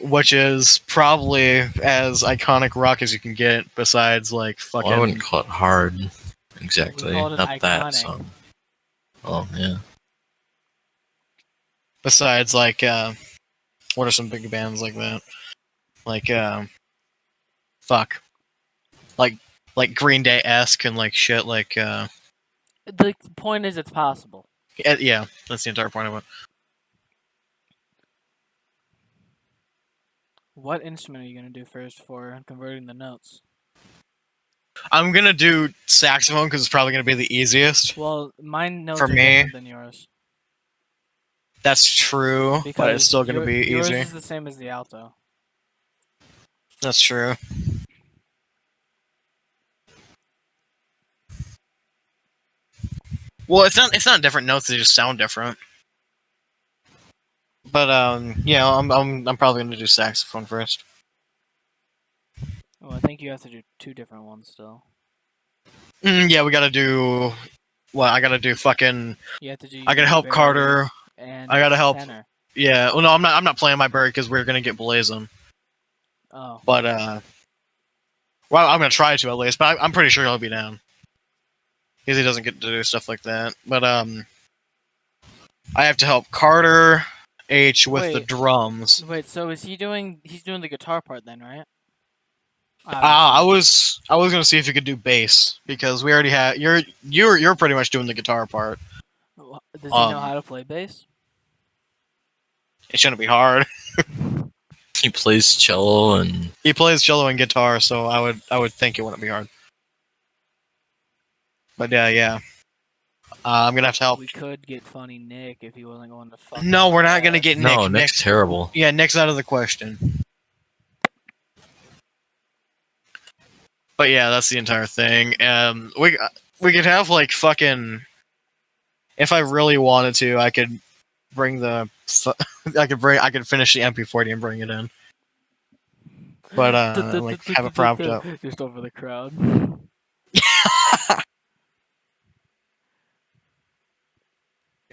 [SPEAKER 1] Which is probably as iconic rock as you can get, besides like fucking.
[SPEAKER 3] Well, I wouldn't call it hard. Exactly.
[SPEAKER 2] We called it
[SPEAKER 3] Not that
[SPEAKER 2] iconic.
[SPEAKER 3] song. Oh yeah.
[SPEAKER 1] Besides like, what are some big bands like that? Like, fuck, like Green Day esque and like shit. Like,
[SPEAKER 2] The point is, it's possible.
[SPEAKER 1] yeah, that's the entire point of it.
[SPEAKER 2] What instrument are you gonna do first for converting the notes?
[SPEAKER 1] I'm gonna do saxophone because it's probably gonna be the easiest.
[SPEAKER 2] Well, mine notes
[SPEAKER 1] For
[SPEAKER 2] are
[SPEAKER 1] me,
[SPEAKER 2] different than yours.
[SPEAKER 1] That's true,
[SPEAKER 2] Because
[SPEAKER 1] but it's still gonna be
[SPEAKER 2] yours
[SPEAKER 1] easy.
[SPEAKER 2] is the same as the alto.
[SPEAKER 1] That's true. Well, it's not different notes; they just sound different. But yeah, I'm probably gonna do saxophone first.
[SPEAKER 2] Well, I think you have to do two different ones still.
[SPEAKER 1] Yeah, we gotta do. Well, I gotta do fucking.
[SPEAKER 2] You have to do.
[SPEAKER 1] I gotta help
[SPEAKER 2] Barry
[SPEAKER 1] Carter.
[SPEAKER 2] And
[SPEAKER 1] I gotta help.
[SPEAKER 2] tenor.
[SPEAKER 1] Yeah. Well, no, I'm not playing my bird because we're gonna get blazing.
[SPEAKER 2] Oh.
[SPEAKER 1] But well, I'm gonna try to at least. But I'm pretty sure he'll be down because he doesn't get to do stuff like that. But I have to help Carter H with the
[SPEAKER 2] Wait.
[SPEAKER 1] drums.
[SPEAKER 2] Wait, so is he doing? He's doing the guitar part then, right?
[SPEAKER 1] I was gonna see if you could do bass because we already had you're pretty much doing the guitar part.
[SPEAKER 2] Does he know how to play bass?
[SPEAKER 1] It shouldn't be hard.
[SPEAKER 3] He plays cello and
[SPEAKER 1] He plays cello and guitar, so I would think it wouldn't be hard. But yeah. I'm gonna have to help.
[SPEAKER 2] We could get funny Nick if he wasn't going to fuck.
[SPEAKER 1] No, we're not gonna get Nick.
[SPEAKER 3] no, Nick's terrible.
[SPEAKER 1] Yeah, Nick's out of the question. But yeah, that's the entire thing. We could have like fucking. If I really wanted to, I could bring the. I could finish the MP40 and bring it in. But like have it propped up.
[SPEAKER 2] Just over the crowd.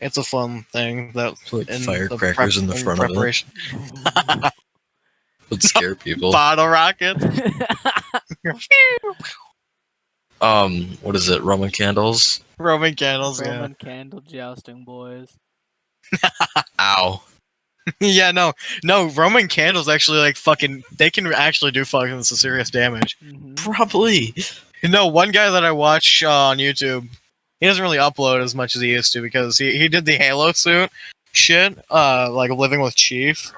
[SPEAKER 1] It's a fun thing that
[SPEAKER 3] Like
[SPEAKER 1] in
[SPEAKER 3] firecrackers in the front of it would scare people.
[SPEAKER 1] Bottle rockets.
[SPEAKER 3] What is it? Roman candles?
[SPEAKER 1] Roman candles.
[SPEAKER 2] Roman candle jousting, boys.
[SPEAKER 3] Ow.
[SPEAKER 1] Yeah, no. Roman candles actually like fucking. They can actually do fucking some serious damage.
[SPEAKER 2] Mm-hmm.
[SPEAKER 3] Probably.
[SPEAKER 1] No, one guy that I watch on YouTube, he doesn't really upload as much as he used to because he did the Halo suit shit, like Living with Chief,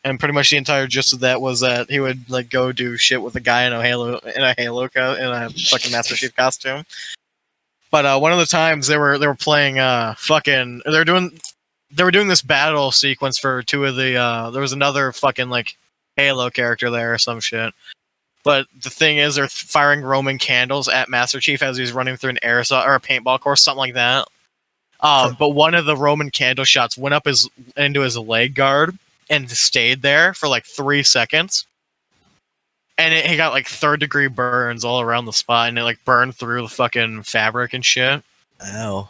[SPEAKER 1] and pretty much the entire gist of that was that he would like go do shit with a guy in a Halo fucking Master Chief costume. But one of the times they were playing they were doing this battle sequence for two of the there was another fucking like Halo character there or some shit. But the thing is, they're firing Roman candles at Master Chief as he's running through an aerosol or a paintball course, something like that. But one of the Roman candle shots went up into his leg guard and stayed there for like 3 seconds. And he got like 3rd-degree burns all around the spot, and it like burned through the fucking fabric and shit.
[SPEAKER 3] Ow.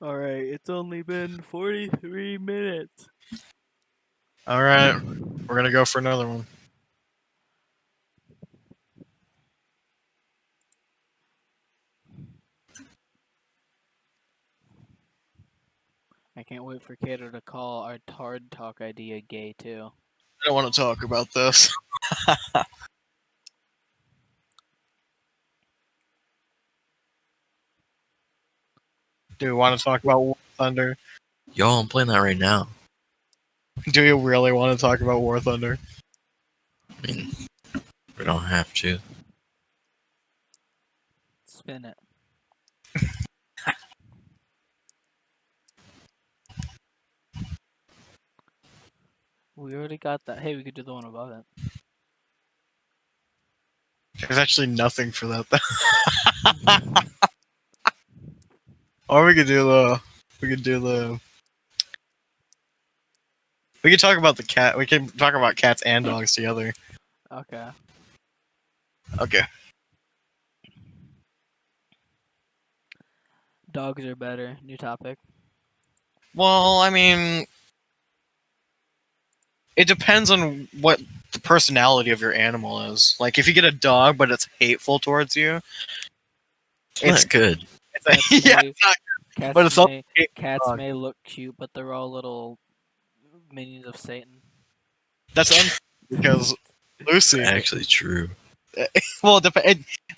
[SPEAKER 2] Alright, it's only been 43 minutes.
[SPEAKER 1] Alright, we're gonna go for another one.
[SPEAKER 2] I can't wait for Kato to call our Tard Talk idea gay too.
[SPEAKER 1] I don't want to talk about this. Do you want to talk about War Thunder?
[SPEAKER 3] Yo, I'm playing that right now.
[SPEAKER 1] Do you really want to talk about War Thunder?
[SPEAKER 3] I mean, we don't have to.
[SPEAKER 2] Spin it. We already got that. Hey, we could do the one above it.
[SPEAKER 1] There's actually nothing for that. Or we could do the. We could do the. We could talk about the cat. We can talk about cats and dogs together.
[SPEAKER 2] Okay.
[SPEAKER 1] Okay.
[SPEAKER 2] Dogs are better. New topic.
[SPEAKER 1] Well, I mean, it depends on what the personality of your animal is. Like, if you get a dog, but it's hateful towards you,
[SPEAKER 3] It's not good.
[SPEAKER 2] Cats
[SPEAKER 1] yeah,
[SPEAKER 2] may,
[SPEAKER 1] it's not,
[SPEAKER 2] cats
[SPEAKER 1] but it's also
[SPEAKER 2] may,
[SPEAKER 1] hateful
[SPEAKER 2] cats
[SPEAKER 1] dog.
[SPEAKER 2] may look cute, but they're all little minions of Satan.
[SPEAKER 1] That's because Lucy.
[SPEAKER 3] Actually true.
[SPEAKER 1] Well,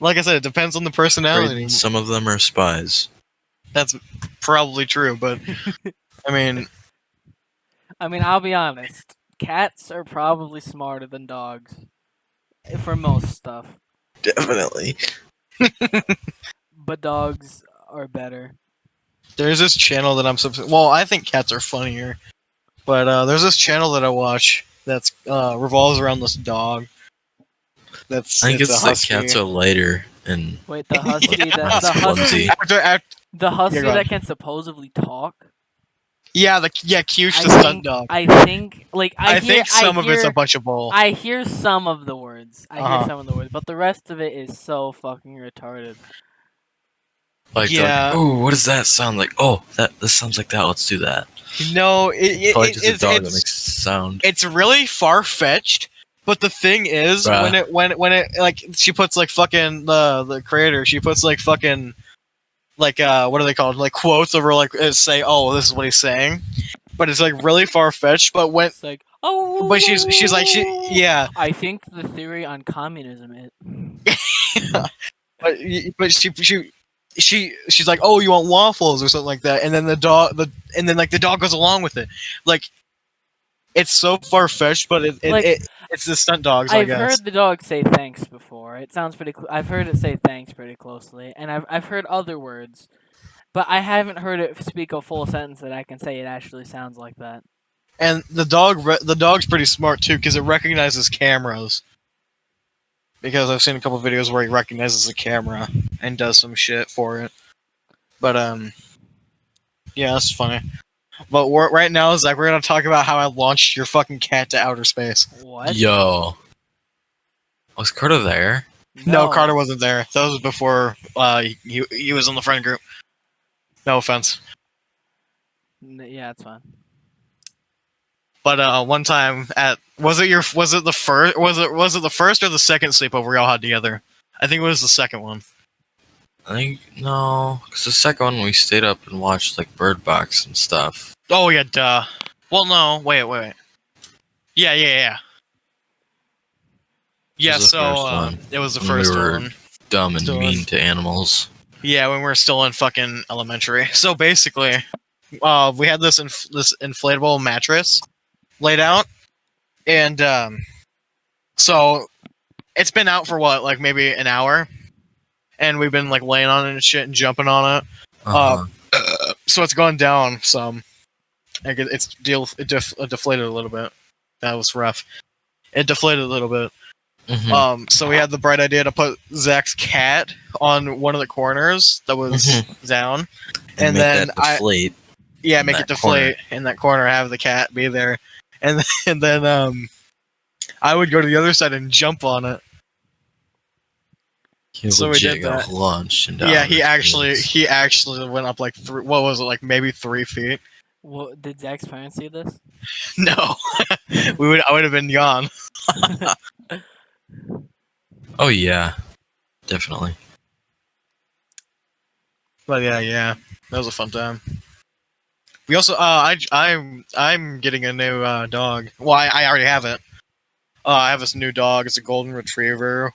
[SPEAKER 1] like I said, it depends on the personality.
[SPEAKER 3] Brayden, some of them are spies.
[SPEAKER 1] That's probably true, but I mean,
[SPEAKER 2] I'll be honest. Cats are probably smarter than dogs for most stuff,
[SPEAKER 3] Definitely.
[SPEAKER 2] but dogs are better.
[SPEAKER 1] there's this channel that well, I think cats are funnier, but there's this channel that I watch that's revolves around this dog.
[SPEAKER 3] I think it's
[SPEAKER 1] a
[SPEAKER 3] like
[SPEAKER 1] husky.
[SPEAKER 3] cats are lighter and
[SPEAKER 2] Wait, the husky
[SPEAKER 1] Yeah.
[SPEAKER 2] that the husky
[SPEAKER 3] Flimsy.
[SPEAKER 2] the husky
[SPEAKER 1] go ahead.
[SPEAKER 2] that can supposedly talk.
[SPEAKER 1] Cuge the stunt dog.
[SPEAKER 2] I think
[SPEAKER 1] Some of it's a bunch of bull.
[SPEAKER 2] I hear some of the words. I hear
[SPEAKER 1] Uh-huh.
[SPEAKER 2] some of the words, but the rest of it is so fucking retarded.
[SPEAKER 3] like,
[SPEAKER 1] Yeah.
[SPEAKER 3] oh, what does that sound like? Oh, this sounds like that. Let's do that.
[SPEAKER 1] No,
[SPEAKER 3] So like just a dog that makes sound.
[SPEAKER 1] it's really far fetched. But the thing is,
[SPEAKER 3] Bruh.
[SPEAKER 1] when it like she puts like fucking the creator, she puts like fucking like what are they called, like quotes over like say, oh, this is what he's saying, but it's like really far fetched. But when
[SPEAKER 2] It's like, oh,
[SPEAKER 1] but she's like yeah,
[SPEAKER 2] I think the theory on communism is.
[SPEAKER 1] but she's like, oh, you want waffles or something like that, and then the dog goes along with it, like it's so far fetched, but it's the stunt dogs. I
[SPEAKER 2] I've
[SPEAKER 1] guess.
[SPEAKER 2] heard the dog say thanks before. It sounds pretty. I've heard it say thanks pretty closely, and I've heard other words, but I haven't heard it speak a full sentence that I can say it actually sounds like that.
[SPEAKER 1] And the dog's pretty smart too, because it recognizes cameras. Because I've seen a couple videos where he recognizes the camera and does some shit for it. But yeah, that's funny. But right now, Zach, we're gonna talk about how I launched your fucking cat to outer space.
[SPEAKER 2] What?
[SPEAKER 3] Yo. Was Carter there?
[SPEAKER 1] No, Carter wasn't there. That was before he was on the friend group. No offense.
[SPEAKER 2] Yeah, it's fine.
[SPEAKER 1] But one time was it the first or the second sleepover y'all had together? I think it was the second one.
[SPEAKER 3] I think no, because the second one we stayed up and watched like Bird Box and stuff.
[SPEAKER 1] Oh yeah, duh. Well, no, wait. Yeah.
[SPEAKER 3] It was the first one.
[SPEAKER 1] It was the
[SPEAKER 3] When
[SPEAKER 1] first
[SPEAKER 3] we were
[SPEAKER 1] one.
[SPEAKER 3] dumb and
[SPEAKER 1] Still
[SPEAKER 3] mean
[SPEAKER 1] is.
[SPEAKER 3] to animals.
[SPEAKER 1] Yeah, when we were still in fucking elementary. So basically, we had this inflatable mattress laid out, and so it's been out for what, like maybe an hour, and we've been like laying on it and shit and jumping on it.
[SPEAKER 3] Uh-huh.
[SPEAKER 1] So it's gone down some. Like it deflated a little bit. That was rough. It deflated a little bit.
[SPEAKER 3] Mhm.
[SPEAKER 1] So we had the bright idea to put Zach's cat on one of the corners that was down, and
[SPEAKER 3] make
[SPEAKER 1] then
[SPEAKER 3] that deflate.
[SPEAKER 1] make it deflate in that corner. Have the cat be there, and then I would go to the other side and jump on it.
[SPEAKER 3] He
[SPEAKER 1] So we
[SPEAKER 3] legit
[SPEAKER 1] did
[SPEAKER 3] got
[SPEAKER 1] that.
[SPEAKER 3] launched and
[SPEAKER 1] Yeah, he actually went up like what was it, like maybe 3 feet?
[SPEAKER 2] Well, did Zach's parents see this?
[SPEAKER 1] No, I would have been gone.
[SPEAKER 3] Oh yeah, definitely.
[SPEAKER 1] But yeah, that was a fun time. We also, I'm getting a new dog. Well, I already have it. I have this new dog. It's a golden retriever.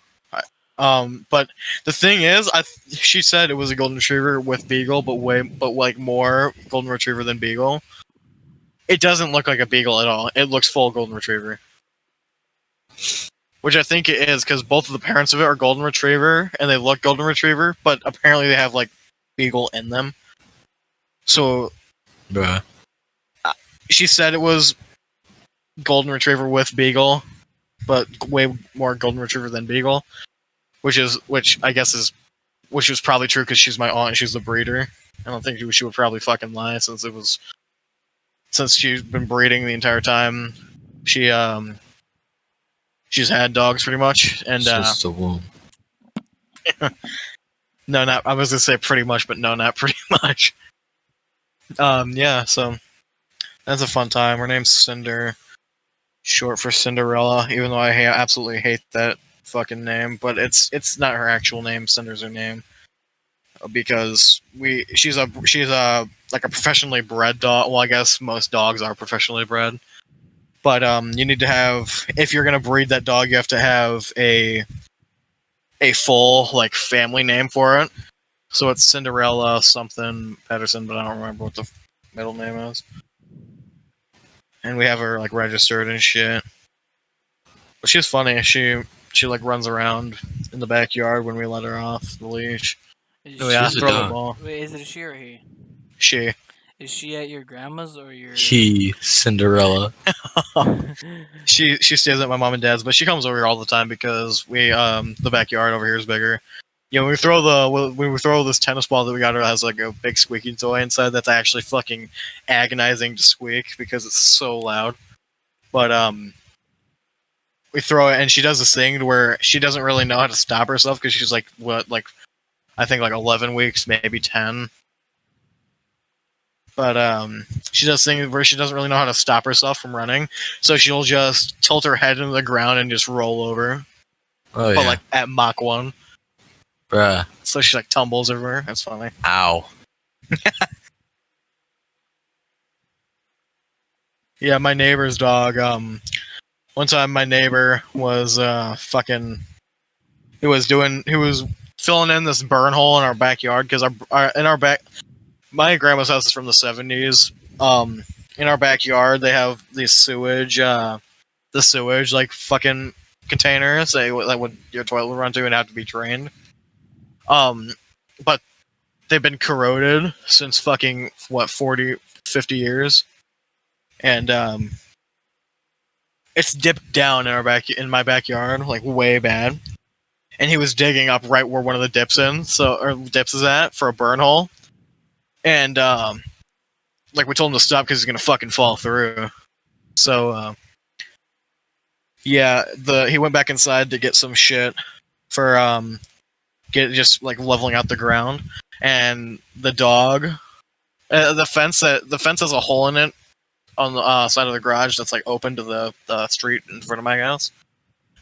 [SPEAKER 1] But the thing is, she said it was a golden retriever with beagle, but like more golden retriever than beagle. It doesn't look like a beagle at all. It looks full golden retriever, which I think it is because both of the parents of it are golden retriever and they look golden retriever, but apparently they have like beagle in them. So
[SPEAKER 3] Bruh.
[SPEAKER 1] she said it was golden retriever with beagle, but way more golden retriever than beagle, which I guess is which was probably true because she's my aunt and she's the breeder. I don't think she would probably fucking lie since she's been breeding the entire time. She's had dogs pretty much, and
[SPEAKER 3] Just a womb.
[SPEAKER 1] no, not I was gonna say pretty much, but no, not pretty much. Yeah, so that's a fun time. Her name's Cinder, short for Cinderella. Even though I absolutely hate that fucking name, but it's not her actual name. Cinder's her name because she's a like a professionally bred dog. Well, I guess most dogs are professionally bred, but you need to have if you're gonna breed that dog, you have to have a full like family name for it. So it's Cinderella something Pedersen, but I don't remember what the middle name is. And we have her like registered and shit. But she's funny. She like runs around in the backyard when we let her off the leash.
[SPEAKER 2] Is
[SPEAKER 1] Oh yeah,
[SPEAKER 3] She's a
[SPEAKER 1] throw the
[SPEAKER 3] dog.
[SPEAKER 1] ball.
[SPEAKER 2] Wait, is it a she or a he?
[SPEAKER 1] She.
[SPEAKER 2] Is she at your grandma's or your?
[SPEAKER 3] He, Cinderella.
[SPEAKER 1] She stays at my mom and dad's, but she comes over here all the time because we the backyard over here is bigger. You know, when we throw this tennis ball that we got her that has like a big squeaking toy inside that's actually fucking agonizing to squeak because it's so loud. But we throw it and she does this thing where she doesn't really know how to stop herself because she's like I think like 11 weeks, maybe 10. But she does things where she doesn't really know how to stop herself from running, so she'll just tilt her head into the ground and just roll over.
[SPEAKER 3] Oh,
[SPEAKER 1] But
[SPEAKER 3] yeah.
[SPEAKER 1] like at Mach 1.
[SPEAKER 3] Bruh.
[SPEAKER 1] So she like tumbles everywhere. That's funny.
[SPEAKER 3] Ow.
[SPEAKER 1] Yeah, my neighbor's dog. One time my neighbor was he was filling in this burn hole in our backyard because my grandma's house is from the 70s. In our backyard they have these the sewage like fucking containers that would your toilet would run to and have to be drained. But they've been corroded since fucking 40, 50 years, and it's dipped down in my backyard like way bad. And he was digging up right where one of the dips is at for a burn hole, and like we told him to stop because he's gonna fucking fall through. So yeah, he went back inside to get some shit for just like leveling out the ground, and the dog, the fence has a hole in it on the side of the garage that's like open to the street in front of my house.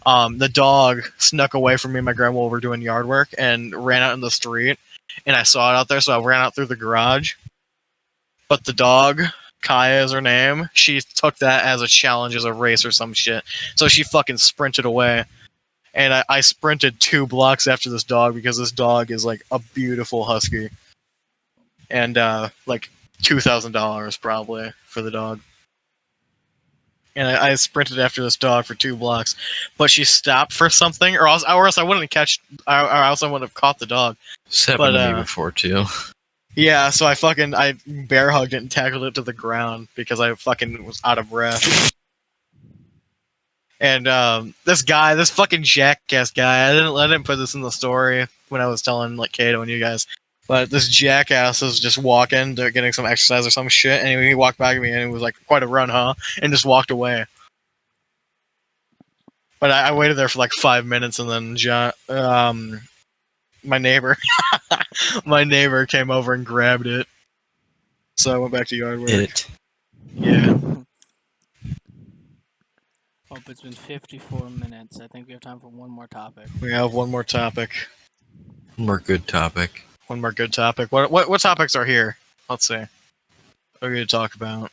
[SPEAKER 1] The dog snuck away from me and my grandma while we were doing yard work and ran out in the street, and I saw it out there, so I ran out through the garage. But the dog, Kaya is her name, she took that as a challenge, as a race or some shit. So she fucking sprinted away. And I sprinted 2 blocks after this dog because this dog is like a beautiful husky. And like $2,000 probably for the dog. And I sprinted after this dog for 2 blocks, but she stopped for something, or else I wouldn't I wouldn't have caught the dog.
[SPEAKER 3] This happened
[SPEAKER 1] But,
[SPEAKER 3] to me before, too.
[SPEAKER 1] Yeah, so I bear hugged it and tackled it to the ground because I fucking was out of breath. And this fucking jackass guy, I didn't put this in the story when I was telling like Kato and you guys, but this jackass was just walking, getting some exercise or some shit, and he walked by me and it was like quite a run, huh? And just walked away. But I waited there for like 5 minutes, and then my neighbor, my neighbor came over and grabbed it. So I went back to yard work. Yeah.
[SPEAKER 2] Oh, it's been 54 minutes. I think we have time for one more topic.
[SPEAKER 1] We have one more topic.
[SPEAKER 3] One more good topic.
[SPEAKER 1] One more good topic. What topics are here? Let's see. What are we going to talk about?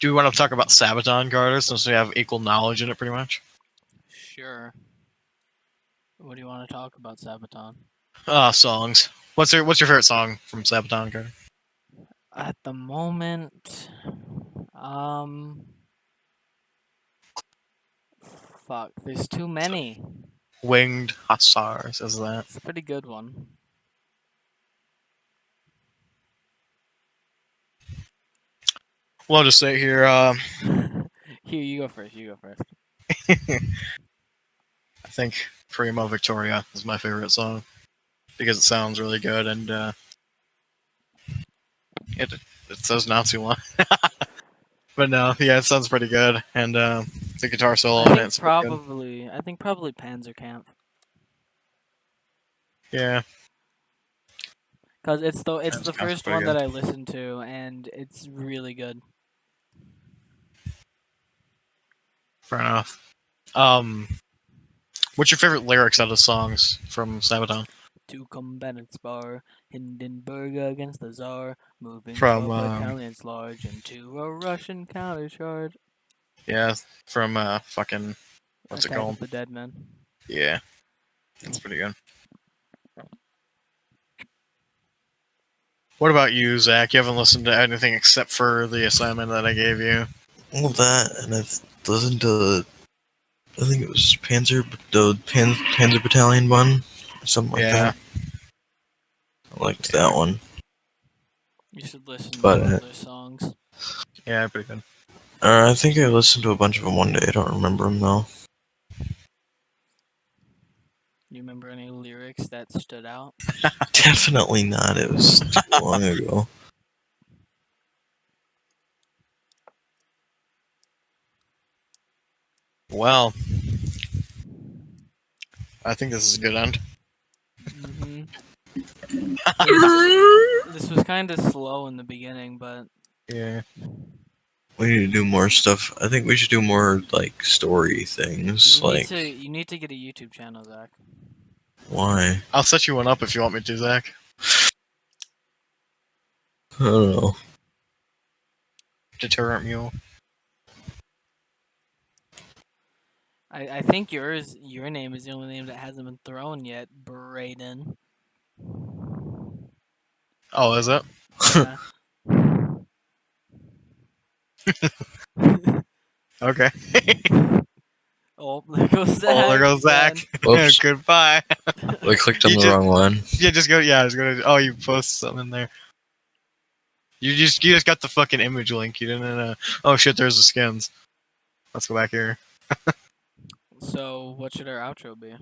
[SPEAKER 1] Do we want to talk about Sabaton, Carter, since we have equal knowledge in it, pretty much?
[SPEAKER 2] Sure. What do you want to talk about, Sabaton?
[SPEAKER 1] Songs. What's your favorite song from Sabaton, Carter?
[SPEAKER 2] At the moment, fuck, there's too many.
[SPEAKER 1] Winged Hussars is that.
[SPEAKER 2] It's a pretty good one.
[SPEAKER 1] Well, I'll just say here,
[SPEAKER 2] Here, you go first. You go first.
[SPEAKER 1] I think Primo Victoria is my favorite song because it sounds really good and it says not too long. But no, yeah, it sounds pretty good and the guitar solo
[SPEAKER 2] I
[SPEAKER 1] on
[SPEAKER 2] think
[SPEAKER 1] it's pretty good.
[SPEAKER 2] probably Panzerkampf.
[SPEAKER 1] Yeah,
[SPEAKER 2] Cause it's the
[SPEAKER 1] Sounds
[SPEAKER 2] first
[SPEAKER 1] pretty
[SPEAKER 2] one
[SPEAKER 1] good.
[SPEAKER 2] that I listened to, and it's really good.
[SPEAKER 1] Fair enough. What's your favorite lyrics out of songs from Sabaton?
[SPEAKER 2] To combat its bar, Hindenburg against the Tsar, moving
[SPEAKER 1] From
[SPEAKER 2] 12 battalions large into a Russian countercharge.
[SPEAKER 1] yeah, from fucking what's it
[SPEAKER 2] Attack
[SPEAKER 1] called?
[SPEAKER 2] of the Dead Men.
[SPEAKER 1] Yeah, that's pretty good. What about you, Zach? You haven't listened to anything except for the assignment that I gave you.
[SPEAKER 3] Well, that, and I've listened to, I think it was Panzer Battalion one, or something like
[SPEAKER 1] Yeah.
[SPEAKER 3] that. I liked that one.
[SPEAKER 2] You should listen
[SPEAKER 3] But,
[SPEAKER 2] to other songs.
[SPEAKER 1] Yeah, pretty good.
[SPEAKER 3] I think I listened to a bunch of them one day. I don't remember them though.
[SPEAKER 2] You remember any lyrics that stood out?
[SPEAKER 3] Definitely not. It was too long ago.
[SPEAKER 1] Well, I think this is a good end.
[SPEAKER 2] Mm-hmm. This was kind of slow in the beginning, but
[SPEAKER 1] Yeah.
[SPEAKER 3] We need to do more stuff. I think we should do more like story things.
[SPEAKER 2] you need to get a YouTube channel, Zach.
[SPEAKER 3] Why?
[SPEAKER 1] I'll set you one up if you want me to, Zach.
[SPEAKER 3] I don't know.
[SPEAKER 1] Deterrent Mule.
[SPEAKER 2] I think your name is the only name that hasn't been thrown yet, Brayden.
[SPEAKER 1] Oh, is it?
[SPEAKER 2] Yeah.
[SPEAKER 1] Okay.
[SPEAKER 2] Oh, there goes Zach.
[SPEAKER 1] Oh, there goes Zach.
[SPEAKER 3] Whoops.
[SPEAKER 1] Goodbye.
[SPEAKER 3] I clicked on
[SPEAKER 1] You
[SPEAKER 3] the
[SPEAKER 1] just-
[SPEAKER 3] wrong one.
[SPEAKER 1] Yeah, just go. Yeah, I was gonna. Oh, you posted something in there. You just got the fucking image link. You didn't. Oh shit! There's the skins. Let's go back here.
[SPEAKER 2] So, what should our outro be?